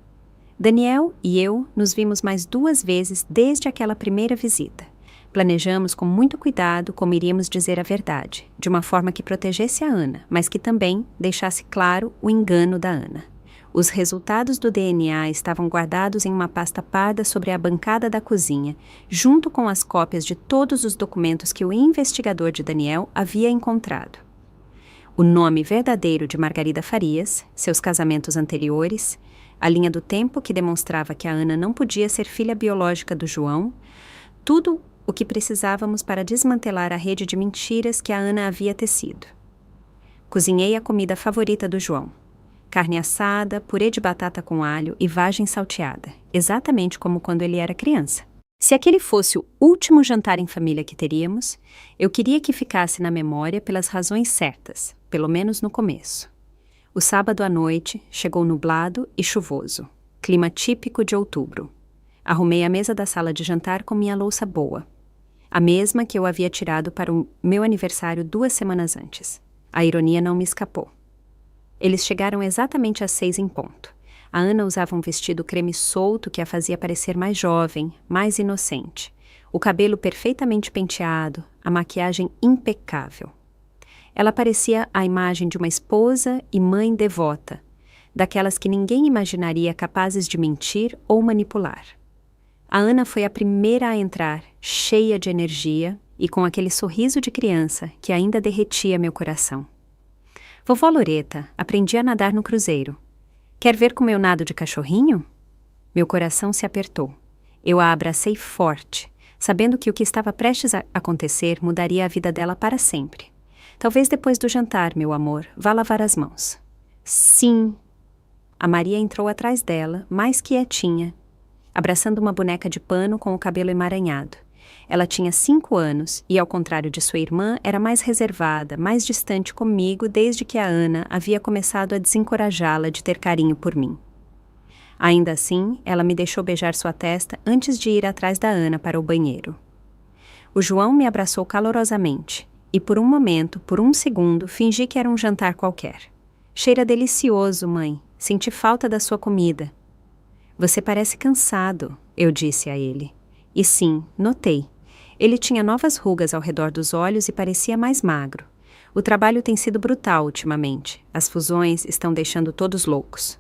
[SPEAKER 1] Daniel e eu nos vimos mais 2 vezes desde aquela primeira visita. Planejamos com muito cuidado como iríamos dizer a verdade, de uma forma que protegesse a Ana, mas que também deixasse claro o engano da Ana. Os resultados do DNA estavam guardados em uma pasta parda sobre a bancada da cozinha, junto com as cópias de todos os documentos que o investigador de Daniel havia encontrado. O nome verdadeiro de Margarida Farias, seus casamentos anteriores, a linha do tempo que demonstrava que a Ana não podia ser filha biológica do João, tudo o que precisávamos para desmantelar a rede de mentiras que a Ana havia tecido. Cozinhei a comida favorita do João. Carne assada, purê de batata com alho e vagem salteada, exatamente como quando ele era criança. Se aquele fosse o último jantar em família que teríamos, eu queria que ficasse na memória pelas razões certas, pelo menos no começo. O sábado à noite chegou nublado e chuvoso, clima típico de outubro. Arrumei a mesa da sala de jantar com minha louça boa, a mesma que eu havia tirado para o meu aniversário 2 semanas antes. A ironia não me escapou. Eles chegaram exatamente às 6 em ponto. A Ana usava um vestido creme solto que a fazia parecer mais jovem, mais inocente. O cabelo perfeitamente penteado, a maquiagem impecável. Ela parecia a imagem de uma esposa e mãe devota, daquelas que ninguém imaginaria capazes de mentir ou manipular. A Ana foi a primeira a entrar, cheia de energia e com aquele sorriso de criança que ainda derretia meu coração. Vovó Loreta, aprendi a nadar no cruzeiro. Quer ver como eu nado de cachorrinho? Meu coração se apertou. Eu a abracei forte, sabendo que o que estava prestes a acontecer mudaria a vida dela para sempre. Talvez depois do jantar, meu amor, vá lavar as mãos. Sim. A Maria entrou atrás dela, mais quietinha, abraçando uma boneca de pano com o cabelo emaranhado. Ela tinha 5 anos e, ao contrário de sua irmã, era mais reservada, mais distante comigo desde que a Ana havia começado a desencorajá-la de ter carinho por mim. Ainda assim, ela me deixou beijar sua testa antes de ir atrás da Ana para o banheiro. O João me abraçou calorosamente e, por um momento, por um segundo, fingi que era um jantar qualquer. Cheira delicioso, mãe. Senti falta da sua comida. Você parece cansado, eu disse a ele. E sim, notei. Ele tinha novas rugas ao redor dos olhos e parecia mais magro. O trabalho tem sido brutal ultimamente. As fusões estão deixando todos loucos.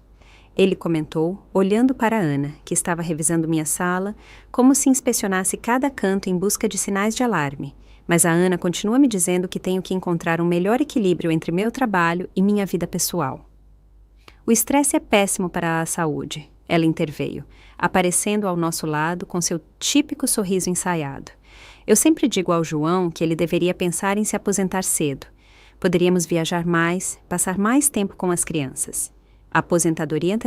[SPEAKER 1] Ele comentou, olhando para Ana, que estava revisando minha sala, como se inspecionasse cada canto em busca de sinais de alarme. Mas a Ana continua me dizendo que tenho que encontrar um melhor equilíbrio entre meu trabalho e minha vida pessoal. O estresse é péssimo para a saúde, ela interveio, aparecendo ao nosso lado com seu típico sorriso ensaiado. Eu sempre digo ao João que ele deveria pensar em se aposentar cedo. Poderíamos viajar mais, passar mais tempo com as crianças. A aposentadoria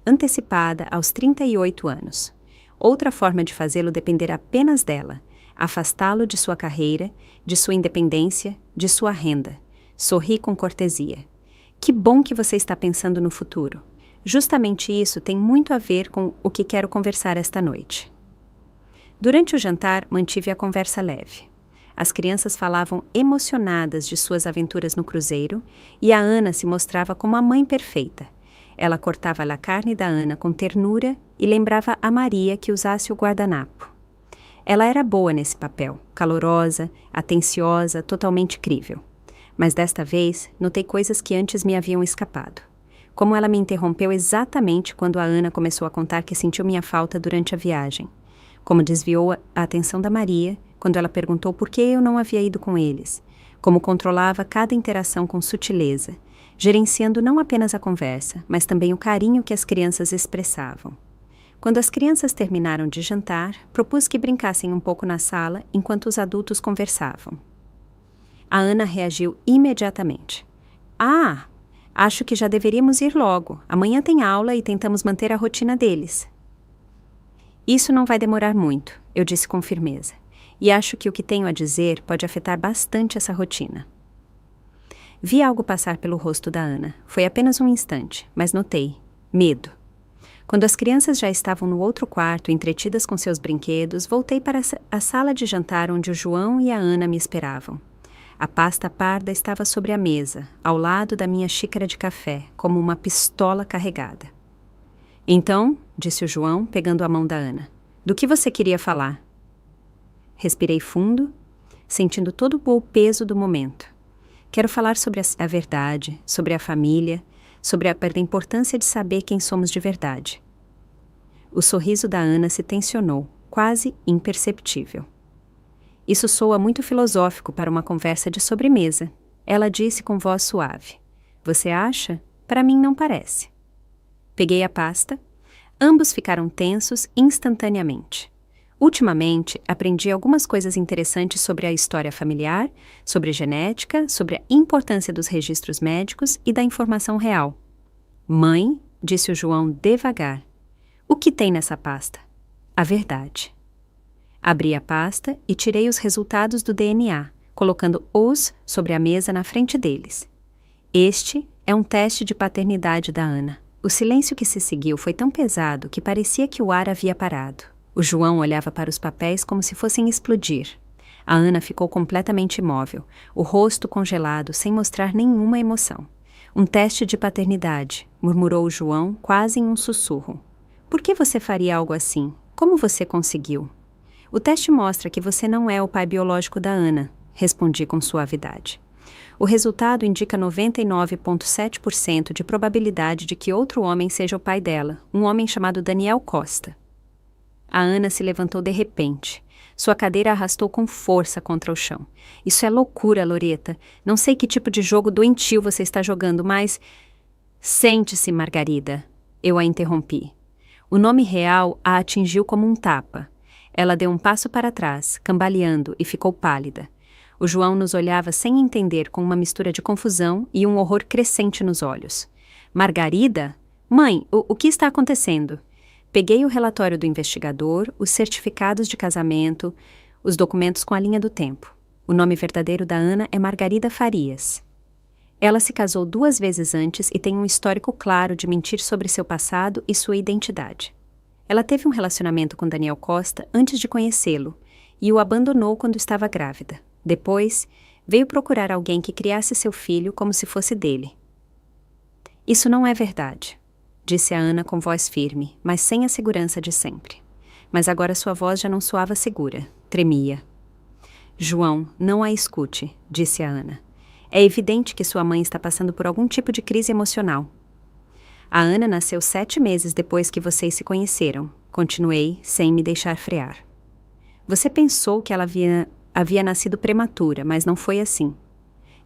[SPEAKER 1] antecipada aos 38 anos. Outra forma de fazê-lo dependerá apenas dela. Afastá-lo de sua carreira, de sua independência, de sua renda. Sorri com cortesia. Que bom que você está pensando no futuro. Justamente isso tem muito a ver com o que quero conversar esta noite. Durante o jantar, mantive a conversa leve. As crianças falavam emocionadas de suas aventuras no cruzeiro e a Ana se mostrava como a mãe perfeita. Ela cortava a carne da Ana com ternura e lembrava a Maria que usasse o guardanapo. Ela era boa nesse papel, calorosa, atenciosa, totalmente crível. Mas desta vez, notei coisas que antes me haviam escapado. Como ela me interrompeu exatamente quando a Ana começou a contar que sentiu minha falta durante a viagem. Como desviou a atenção da Maria quando ela perguntou por que eu não havia ido com eles. Como controlava cada interação com sutileza, gerenciando não apenas a conversa, mas também o carinho que as crianças expressavam. Quando as crianças terminaram de jantar, propus que brincassem um pouco na sala enquanto os adultos conversavam. A Ana reagiu imediatamente. Ah, acho que já deveríamos ir logo. Amanhã tem aula e tentamos manter a rotina deles. Isso não vai demorar muito, eu disse com firmeza. E acho que o que tenho a dizer pode afetar bastante essa rotina. Vi algo passar pelo rosto da Ana. Foi apenas um instante, mas notei. Medo. Quando as crianças já estavam no outro quarto, entretidas com seus brinquedos, voltei para a sala de jantar onde o João e a Ana me esperavam. A pasta parda estava sobre a mesa, ao lado da minha xícara de café, como uma pistola carregada. Então, disse o João, pegando a mão da Ana, do que você queria falar? Respirei fundo, sentindo todo o peso do momento. Quero falar sobre a verdade, sobre a família, sobre a importância de saber quem somos de verdade. O sorriso da Ana se tensionou, quase imperceptível. Isso soa muito filosófico para uma conversa de sobremesa. Ela disse com voz suave. Você acha? Para mim não parece. Peguei a pasta. Ambos ficaram tensos instantaneamente. Ultimamente, aprendi algumas coisas interessantes sobre a história familiar, sobre genética, sobre a importância dos registros médicos e da informação real. Mãe, disse o João devagar, o que tem nessa pasta? A verdade. Abri a pasta e tirei os resultados do DNA, colocando os sobre a mesa na frente deles. Este é um teste de paternidade da Ana. O silêncio que se seguiu foi tão pesado que parecia que o ar havia parado. O João olhava para os papéis como se fossem explodir. A Ana ficou completamente imóvel, o rosto congelado, sem mostrar nenhuma emoção. Um teste de paternidade, murmurou o João, quase em um sussurro. Por que você faria algo assim? Como você conseguiu? O teste mostra que você não é o pai biológico da Ana, respondi com suavidade. O resultado indica 99,7% de probabilidade de que outro homem seja o pai dela, um homem chamado Daniel Costa. A Ana se levantou de repente. Sua cadeira arrastou com força contra o chão. Isso é loucura, Loreta. Não sei que tipo de jogo doentio você está jogando, mas... Sente-se, Margarida. Eu a interrompi. O nome real a atingiu como um tapa. Ela deu um passo para trás, cambaleando, e ficou pálida. O João nos olhava sem entender, com uma mistura de confusão e um horror crescente nos olhos. Margarida? Mãe, o que está acontecendo? Peguei o relatório do investigador, os certificados de casamento, os documentos com a linha do tempo. O nome verdadeiro da Ana é Margarida Farias. Ela se casou 2 vezes antes e tem um histórico claro de mentir sobre seu passado e sua identidade. Ela teve um relacionamento com Daniel Costa antes de conhecê-lo e o abandonou quando estava grávida. Depois, veio procurar alguém que criasse seu filho como se fosse dele. Isso não é verdade, disse a Ana com voz firme, mas sem a segurança de sempre. Mas agora sua voz já não soava segura, tremia. João, não a escute, disse a Ana. É evidente que sua mãe está passando por algum tipo de crise emocional. A Ana nasceu 7 meses depois que vocês se conheceram, continuei, sem me deixar frear. Você pensou que ela havia nascido prematura, mas não foi assim.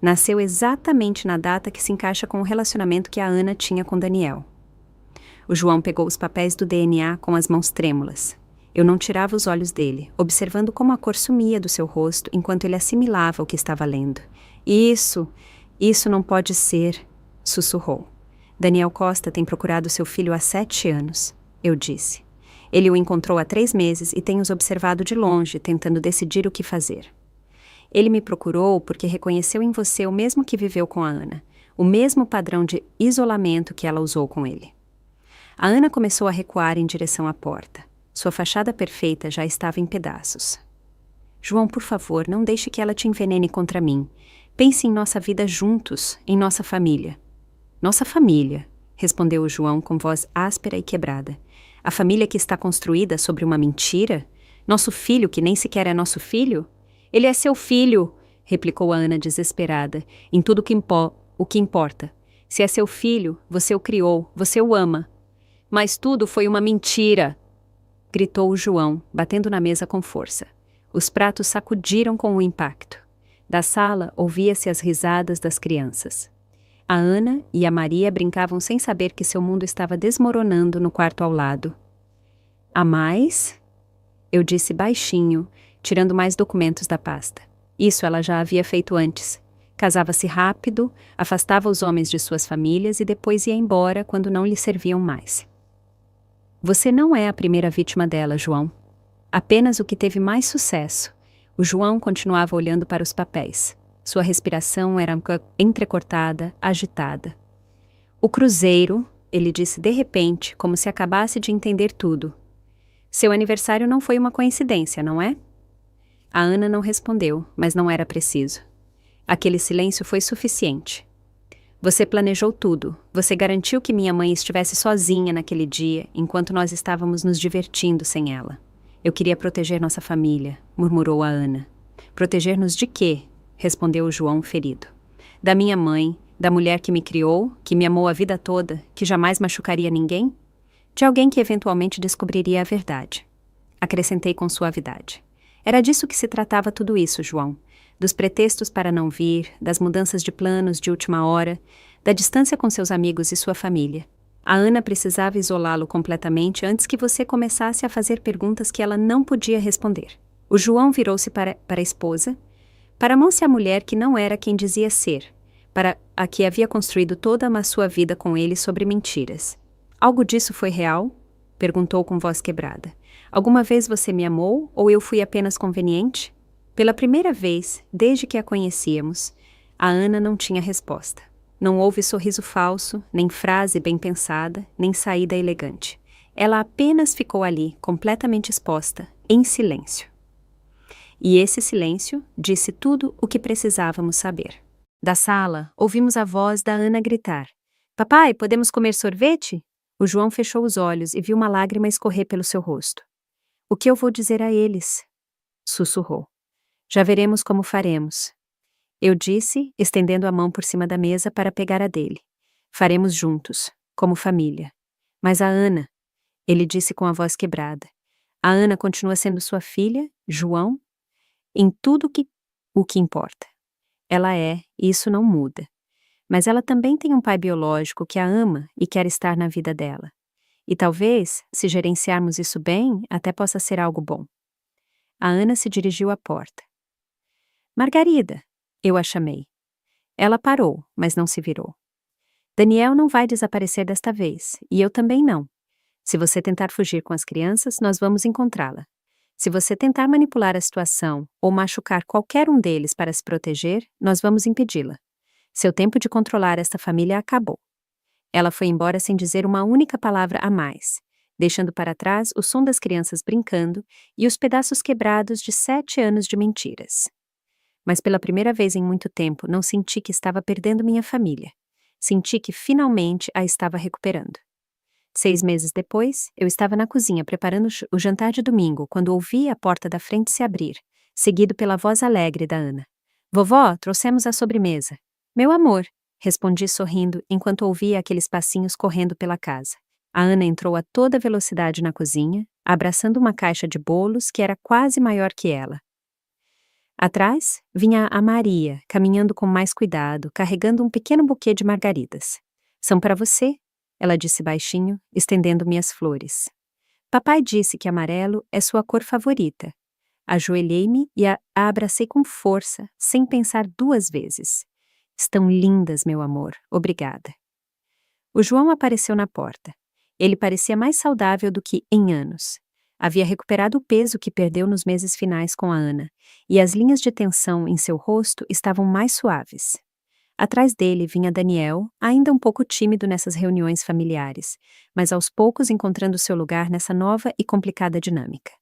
[SPEAKER 1] Nasceu exatamente na data que se encaixa com o relacionamento que a Ana tinha com Daniel. O João pegou os papéis do DNA com as mãos trêmulas. Eu não tirava os olhos dele, observando como a cor sumia do seu rosto enquanto ele assimilava o que estava lendo. Isso não pode ser, sussurrou. Daniel Costa tem procurado seu filho há 7 anos, eu disse. Ele o encontrou há 3 meses e tem os observado de longe, tentando decidir o que fazer. Ele me procurou porque reconheceu em você o mesmo que viveu com a Ana, o mesmo padrão de isolamento que ela usou com ele. A Ana começou a recuar em direção à porta. Sua fachada perfeita já estava em pedaços. João, por favor, não deixe que ela te envenene contra mim. Pense em nossa vida juntos, em nossa família. Nossa família, respondeu o João com voz áspera e quebrada. A família que está construída sobre uma mentira? Nosso filho, que nem sequer é nosso filho? Ele é seu filho, replicou a Ana desesperada, em tudo o que importa. Se é seu filho, você o criou, você o ama. Mas tudo foi uma mentira, gritou o João, batendo na mesa com força. Os pratos sacudiram com o impacto. Da sala ouvia-se as risadas das crianças. A Ana e a Maria brincavam sem saber que seu mundo estava desmoronando no quarto ao lado. "Há mais?" Eu disse baixinho, tirando mais documentos da pasta. Isso ela já havia feito antes. Casava-se rápido, afastava os homens de suas famílias e depois ia embora quando não lhe serviam mais. Você não é a primeira vítima dela, João. Apenas o que teve mais sucesso. O João continuava olhando para os papéis. Sua respiração era entrecortada, agitada. "O cruzeiro", ele disse de repente, como se acabasse de entender tudo. "Seu aniversário não foi uma coincidência, não é?" A Ana não respondeu, mas não era preciso. Aquele silêncio foi suficiente. "Você planejou tudo. Você garantiu que minha mãe estivesse sozinha naquele dia, enquanto nós estávamos nos divertindo sem ela. Eu queria proteger nossa família", murmurou a Ana. "Proteger-nos de quê?" respondeu o João ferido. "Da minha mãe, da mulher que me criou, que me amou a vida toda, que jamais machucaria ninguém? De alguém que eventualmente descobriria a verdade." Acrescentei com suavidade. Era disso que se tratava tudo isso, João. Dos pretextos para não vir, das mudanças de planos de última hora, da distância com seus amigos e sua família. A Ana precisava isolá-lo completamente antes que você começasse a fazer perguntas que ela não podia responder. O João virou-se para a esposa, para a mulher que não era quem dizia ser, para a que havia construído toda a sua vida com ele sobre mentiras. "Algo disso foi real?" perguntou com voz quebrada. "Alguma vez você me amou ou eu fui apenas conveniente?" Pela primeira vez, desde que a conhecíamos, a Ana não tinha resposta. Não houve sorriso falso, nem frase bem pensada, nem saída elegante. Ela apenas ficou ali, completamente exposta, em silêncio. E esse silêncio disse tudo o que precisávamos saber. Da sala, ouvimos a voz da Ana gritar: "Papai, podemos comer sorvete?" O João fechou os olhos e viu uma lágrima escorrer pelo seu rosto. "O que eu vou dizer a eles?" sussurrou. "Já veremos como faremos." Eu disse, estendendo a mão por cima da mesa para pegar a dele. "Faremos juntos, como família." "Mas a Ana," ele disse com a voz quebrada. "A Ana continua sendo sua filha, João, em tudo o que importa. Ela é, e isso não muda. Mas ela também tem um pai biológico que a ama e quer estar na vida dela. E talvez, se gerenciarmos isso bem, até possa ser algo bom." A Ana se dirigiu à porta. "Margarida," eu a chamei. Ela parou, mas não se virou. "Daniel não vai desaparecer desta vez, e eu também não. Se você tentar fugir com as crianças, nós vamos encontrá-la. Se você tentar manipular a situação ou machucar qualquer um deles para se proteger, nós vamos impedi-la. Seu tempo de controlar esta família acabou." Ela foi embora sem dizer uma única palavra a mais, deixando para trás o som das crianças brincando e os pedaços quebrados de 7 anos de mentiras. Mas pela primeira vez em muito tempo não senti que estava perdendo minha família. Senti que finalmente a estava recuperando. 6 meses depois, eu estava na cozinha preparando o jantar de domingo quando ouvi a porta da frente se abrir, seguido pela voz alegre da Ana. "Vovó, trouxemos a sobremesa." "Meu amor," respondi sorrindo enquanto ouvia aqueles passinhos correndo pela casa. A Ana entrou a toda velocidade na cozinha, abraçando uma caixa de bolos que era quase maior que ela. Atrás, vinha a Maria, caminhando com mais cuidado, carregando um pequeno buquê de margaridas. "São para você," ela disse baixinho, estendendo-me as flores. "Papai disse que amarelo é sua cor favorita." Ajoelhei-me e a abracei com força, sem pensar 2 vezes. "Estão lindas, meu amor. Obrigada." O João apareceu na porta. Ele parecia mais saudável do que em anos. Havia recuperado o peso que perdeu nos meses finais com a Ana, e as linhas de tensão em seu rosto estavam mais suaves. Atrás dele vinha Daniel, ainda um pouco tímido nessas reuniões familiares, mas aos poucos encontrando seu lugar nessa nova e complicada dinâmica.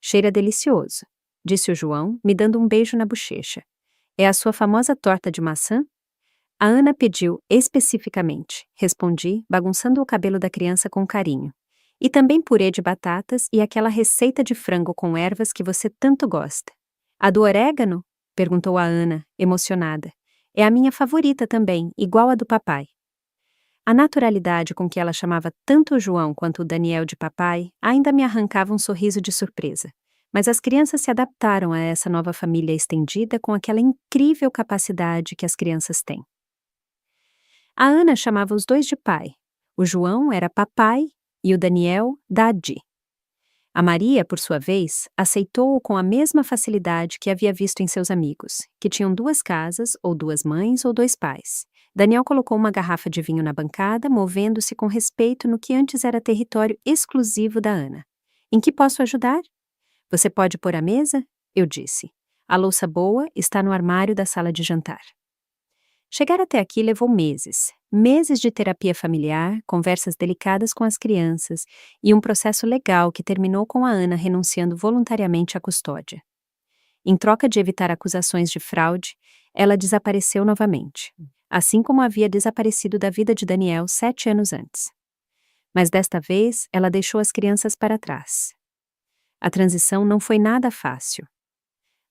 [SPEAKER 1] "Cheira delicioso," disse o João, me dando um beijo na bochecha. "É a sua famosa torta de maçã?" A Ana pediu especificamente, respondi, bagunçando o cabelo da criança com carinho. E também purê de batatas e aquela receita de frango com ervas que você tanto gosta. A do orégano? Perguntou a Ana, emocionada. É a minha favorita também, igual a do papai. A naturalidade com que ela chamava tanto o João quanto o Daniel de papai ainda me arrancava um sorriso de surpresa. Mas as crianças se adaptaram a essa nova família estendida com aquela incrível capacidade que as crianças têm. A Ana chamava os dois de pai. O João era papai e o Daniel, Dadi. A Maria, por sua vez, aceitou-o com a mesma facilidade que havia visto em seus amigos, que tinham 2 casas, ou 2 mães, ou 2 pais. Daniel colocou uma garrafa de vinho na bancada, movendo-se com respeito no que antes era território exclusivo da Ana. Em que posso ajudar? Você pode pôr a mesa? Eu disse. A louça boa está no armário da sala de jantar. Chegar até aqui levou meses. Meses de terapia familiar, conversas delicadas com as crianças e um processo legal que terminou com a Ana renunciando voluntariamente à custódia. Em troca de evitar acusações de fraude, ela desapareceu novamente, assim como havia desaparecido da vida de Daniel 7 anos antes. Mas desta vez, ela deixou as crianças para trás. A transição não foi nada fácil.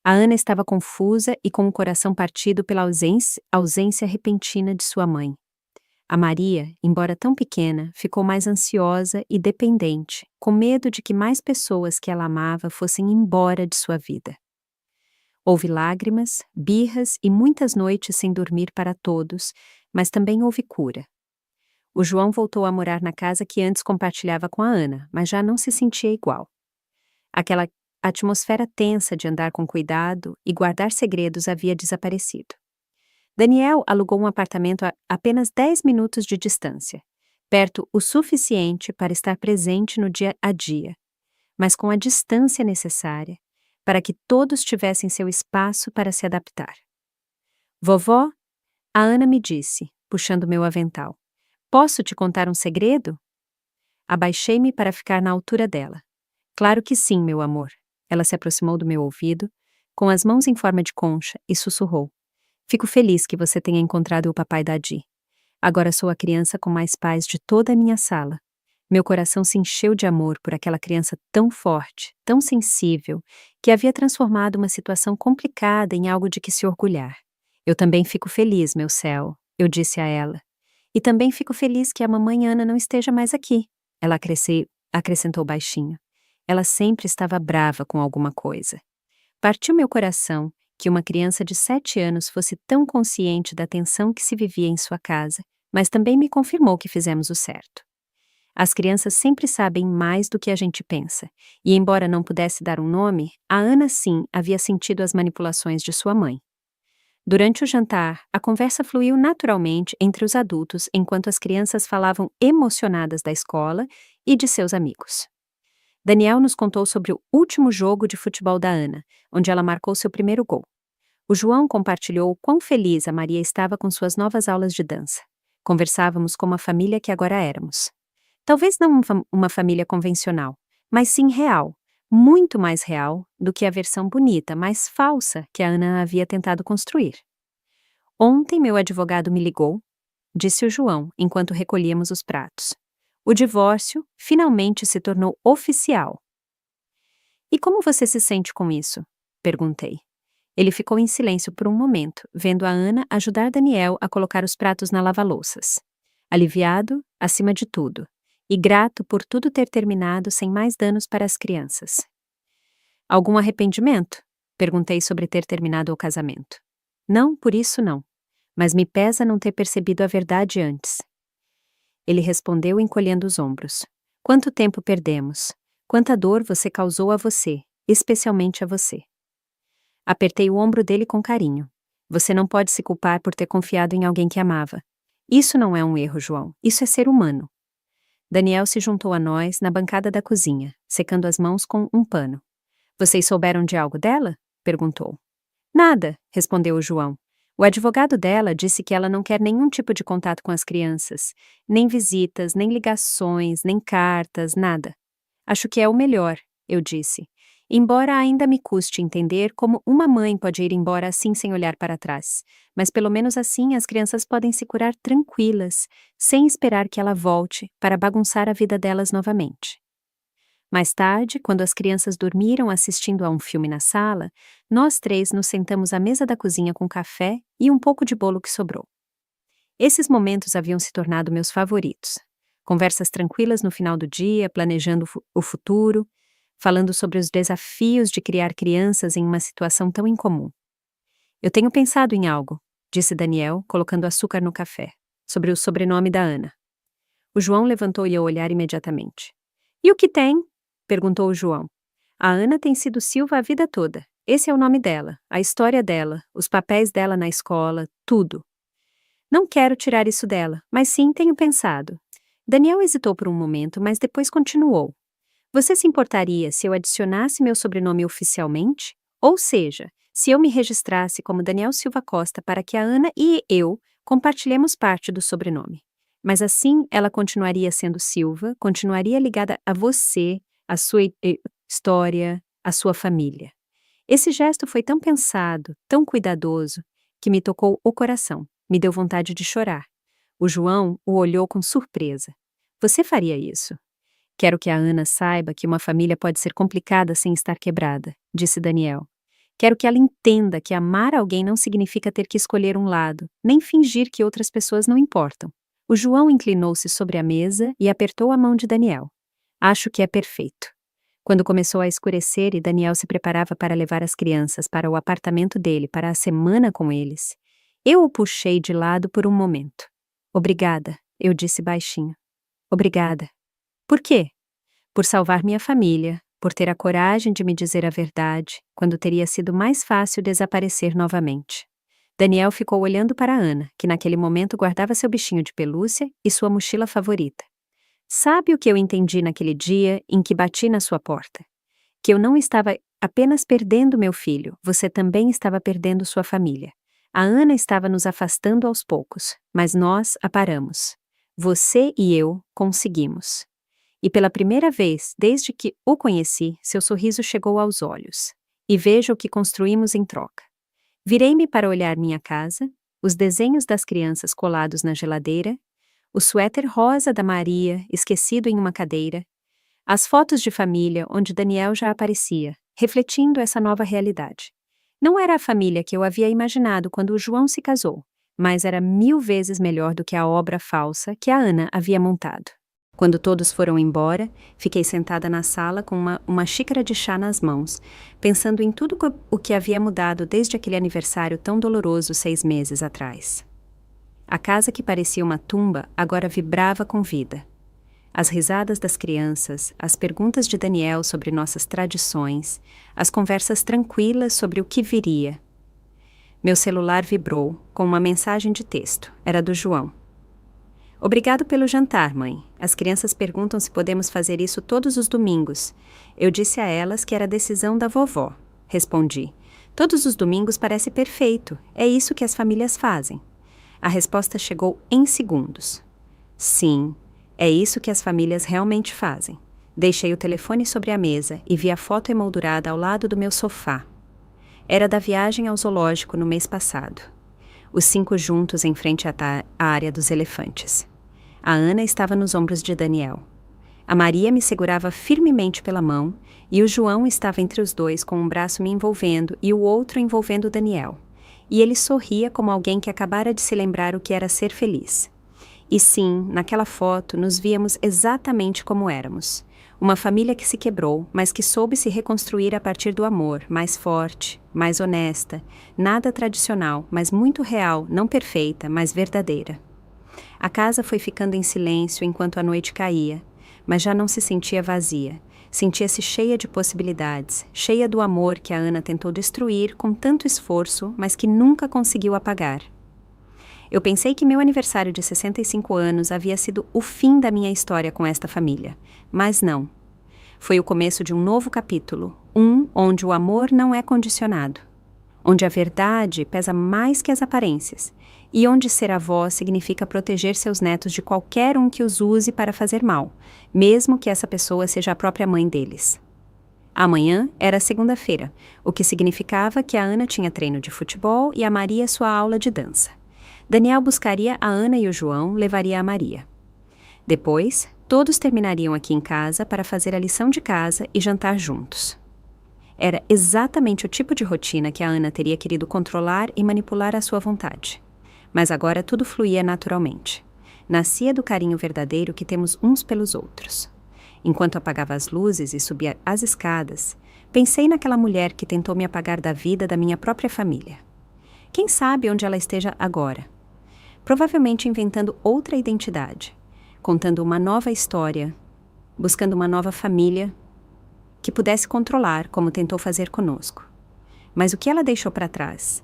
[SPEAKER 1] A Ana estava confusa e com o coração partido pela ausência repentina de sua mãe. A Maria, embora tão pequena, ficou mais ansiosa e dependente, com medo de que mais pessoas que ela amava fossem embora de sua vida. Houve lágrimas, birras e muitas noites sem dormir para todos, mas também houve cura. O João voltou a morar na casa que antes compartilhava com a Ana, mas já não se sentia igual. Aquela atmosfera tensa de andar com cuidado e guardar segredos havia desaparecido. Daniel alugou um apartamento a apenas 10 minutos de distância, perto o suficiente para estar presente no dia a dia, mas com a distância necessária para que todos tivessem seu espaço para se adaptar. Vovó, a Ana me disse, puxando meu avental, posso te contar um segredo? Abaixei-me para ficar na altura dela. Claro que sim, meu amor. Ela se aproximou do meu ouvido, com as mãos em forma de concha, e sussurrou. Fico feliz que você tenha encontrado o papai Dadi. Agora sou a criança com mais paz de toda a minha sala. Meu coração se encheu de amor por aquela criança tão forte, tão sensível, que havia transformado uma situação complicada em algo de que se orgulhar. Eu também fico feliz, meu céu, eu disse a ela. E também fico feliz que a mamãe Ana não esteja mais aqui. Ela acrescentou baixinho. Ela sempre estava brava com alguma coisa. Partiu meu coração que uma criança de 7 anos fosse tão consciente da tensão que se vivia em sua casa, mas também me confirmou que fizemos o certo. As crianças sempre sabem mais do que a gente pensa, e embora não pudesse dar um nome, a Ana sim havia sentido as manipulações de sua mãe. Durante o jantar, a conversa fluiu naturalmente entre os adultos enquanto as crianças falavam emocionadas da escola e de seus amigos. Daniel nos contou sobre o último jogo de futebol da Ana, onde ela marcou seu primeiro gol. O João compartilhou o quão feliz a Maria estava com suas novas aulas de dança. Conversávamos como a família que agora éramos. Talvez não uma família convencional, mas sim real, muito mais real do que a versão bonita, mas falsa que a Ana havia tentado construir. Ontem meu advogado me ligou, disse o João, enquanto recolhíamos os pratos. O divórcio finalmente se tornou oficial. E como você se sente com isso? Perguntei. Ele ficou em silêncio por um momento, vendo a Ana ajudar Daniel a colocar os pratos na lava-louças. Aliviado, acima de tudo, e grato por tudo ter terminado sem mais danos para as crianças. Algum arrependimento? Perguntei sobre ter terminado o casamento. Não, por isso não. Mas me pesa não ter percebido a verdade antes. Ele respondeu encolhendo os ombros. Quanto tempo perdemos? Quanta dor você causou a você, especialmente a você. Apertei o ombro dele com carinho. Você não pode se culpar por ter confiado em alguém que amava. Isso não é um erro, João. Isso é ser humano. Daniel se juntou a nós na bancada da cozinha, secando as mãos com um pano. Vocês souberam de algo dela? Perguntou. Nada, respondeu o João. O advogado dela disse que ela não quer nenhum tipo de contato com as crianças, nem visitas, nem ligações, nem cartas, nada. Acho que é o melhor, eu disse. Embora ainda me custe entender como uma mãe pode ir embora assim sem olhar para trás, mas pelo menos assim as crianças podem se curar tranquilas, sem esperar que ela volte para bagunçar a vida delas novamente. Mais tarde, quando as crianças dormiram assistindo a um filme na sala, nós três nos sentamos à mesa da cozinha com café e um pouco de bolo que sobrou. Esses momentos haviam se tornado meus favoritos. Conversas tranquilas no final do dia, planejando o futuro, falando sobre os desafios de criar crianças em uma situação tão incomum. Eu tenho pensado em algo, disse Daniel, colocando açúcar no café, sobre o sobrenome da Ana. O João levantou e ia olhar imediatamente. E o que tem? Perguntou o João. A Ana tem sido Silva a vida toda. Esse é o nome dela, a história dela, os papéis dela na escola, tudo. Não quero tirar isso dela, mas sim tenho pensado. Daniel hesitou por um momento, mas depois continuou. Você se importaria se eu adicionasse meu sobrenome oficialmente? Ou seja, se eu me registrasse como Daniel Silva Costa para que a Ana e eu compartilhemos parte do sobrenome. Mas assim ela continuaria sendo Silva, continuaria ligada a você, a sua história, a sua família. Esse gesto foi tão pensado, tão cuidadoso, que me tocou o coração, me deu vontade de chorar. O João o olhou com surpresa. Você faria isso? Quero que a Ana saiba que uma família pode ser complicada sem estar quebrada, disse Daniel. Quero que ela entenda que amar alguém não significa ter que escolher um lado, nem fingir que outras pessoas não importam. O João inclinou-se sobre a mesa e apertou a mão de Daniel. Acho que é perfeito. Quando começou a escurecer e Daniel se preparava para levar as crianças para o apartamento dele para a semana com eles, eu o puxei de lado por um momento. Obrigada, eu disse baixinho. Obrigada. Por quê? Por salvar minha família, por ter a coragem de me dizer a verdade, quando teria sido mais fácil desaparecer novamente. Daniel ficou olhando para Ana, que naquele momento guardava seu bichinho de pelúcia e sua mochila favorita. Sabe o que eu entendi naquele dia em que bati na sua porta? Que eu não estava apenas perdendo meu filho, você também estava perdendo sua família. A Ana estava nos afastando aos poucos, mas nós a paramos. Você e eu conseguimos. E pela primeira vez, desde que o conheci, seu sorriso chegou aos olhos. E veja o que construímos em troca. Virei-me para olhar minha casa, os desenhos das crianças colados na geladeira, o suéter rosa da Maria esquecido em uma cadeira, as fotos de família onde Daniel já aparecia, refletindo essa nova realidade. Não era a família que eu havia imaginado quando o João se casou, mas era 1000 vezes melhor do que a obra falsa que a Ana havia montado. Quando todos foram embora, fiquei sentada na sala com uma xícara de chá nas mãos, pensando em tudo o que havia mudado desde aquele aniversário tão doloroso 6 meses atrás. A casa que parecia uma tumba agora vibrava com vida. As risadas das crianças, as perguntas de Daniel sobre nossas tradições, as conversas tranquilas sobre o que viria. Meu celular vibrou com uma mensagem de texto. Era do João. Obrigado pelo jantar, mãe. As crianças perguntam se podemos fazer isso todos os domingos. Eu disse a elas que era decisão da vovó. Respondi. Todos os domingos parece perfeito. É isso que as famílias fazem. A resposta chegou em segundos. Sim, é isso que as famílias realmente fazem. Deixei o telefone sobre a mesa e vi a foto emoldurada ao lado do meu sofá. Era da viagem ao zoológico no mês passado. Os 5 juntos em frente à área dos elefantes. A Ana estava nos ombros de Daniel. A Maria me segurava firmemente pela mão e o João estava entre os dois com um braço me envolvendo e o outro envolvendo Daniel. E ele sorria como alguém que acabara de se lembrar o que era ser feliz. E sim, naquela foto nos víamos exatamente como éramos. Uma família que se quebrou, mas que soube se reconstruir a partir do amor, mais forte, mais honesta, nada tradicional, mas muito real, não perfeita, mas verdadeira. A casa foi ficando em silêncio enquanto a noite caía, mas já não se sentia vazia. Sentia-se cheia de possibilidades, cheia do amor que a Ana tentou destruir com tanto esforço, mas que nunca conseguiu apagar. Eu pensei que meu aniversário de 65 anos havia sido o fim da minha história com esta família, mas não. Foi o começo de um novo capítulo, onde o amor não é condicionado, onde a verdade pesa mais que as aparências, e onde ser avó significa proteger seus netos de qualquer um que os use para fazer mal, mesmo que essa pessoa seja a própria mãe deles. Amanhã era segunda-feira, o que significava que a Ana tinha treino de futebol e a Maria sua aula de dança. Daniel buscaria a Ana e o João levaria a Maria. Depois, todos terminariam aqui em casa para fazer a lição de casa e jantar juntos. Era exatamente o tipo de rotina que a Ana teria querido controlar e manipular à sua vontade. Mas agora tudo fluía naturalmente. Nascia do carinho verdadeiro que temos uns pelos outros. Enquanto apagava as luzes e subia as escadas, pensei naquela mulher que tentou me apagar da vida da minha própria família. Quem sabe onde ela esteja agora? Provavelmente inventando outra identidade, contando uma nova história, buscando uma nova família que pudesse controlar como tentou fazer conosco. Mas o que ela deixou para trás?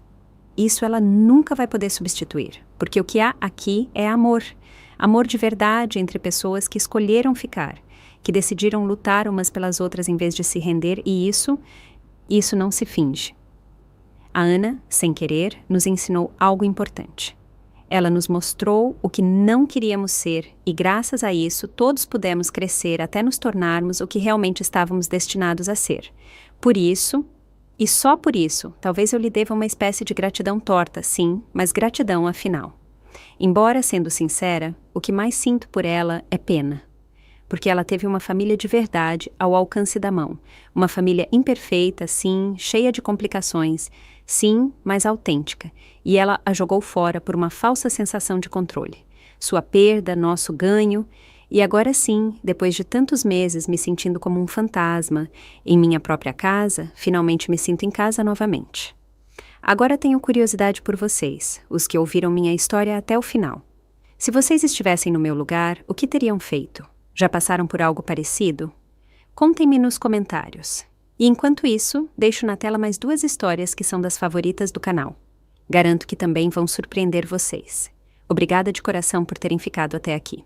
[SPEAKER 1] Isso ela nunca vai poder substituir, porque o que há aqui é amor. Amor de verdade entre pessoas que escolheram ficar, que decidiram lutar umas pelas outras em vez de se render, e isso não se finge. A Ana, sem querer, nos ensinou algo importante. Ela nos mostrou o que não queríamos ser e, graças a isso, todos pudemos crescer até nos tornarmos o que realmente estávamos destinados a ser. Por isso, e só por isso, talvez eu lhe deva uma espécie de gratidão torta, sim, mas gratidão afinal. Embora, sendo sincera, o que mais sinto por ela é pena. Porque ela teve uma família de verdade ao alcance da mão. Uma família imperfeita, sim, cheia de complicações, sim, mas autêntica. E ela a jogou fora por uma falsa sensação de controle. Sua perda, nosso ganho. E agora sim, depois de tantos meses me sentindo como um fantasma, em minha própria casa, finalmente me sinto em casa novamente. Agora tenho curiosidade por vocês, os que ouviram minha história até o final. Se vocês estivessem no meu lugar, o que teriam feito? Já passaram por algo parecido? Contem-me nos comentários. E enquanto isso, deixo na tela mais 2 histórias que são das favoritas do canal. Garanto que também vão surpreender vocês. Obrigada de coração por terem ficado até aqui.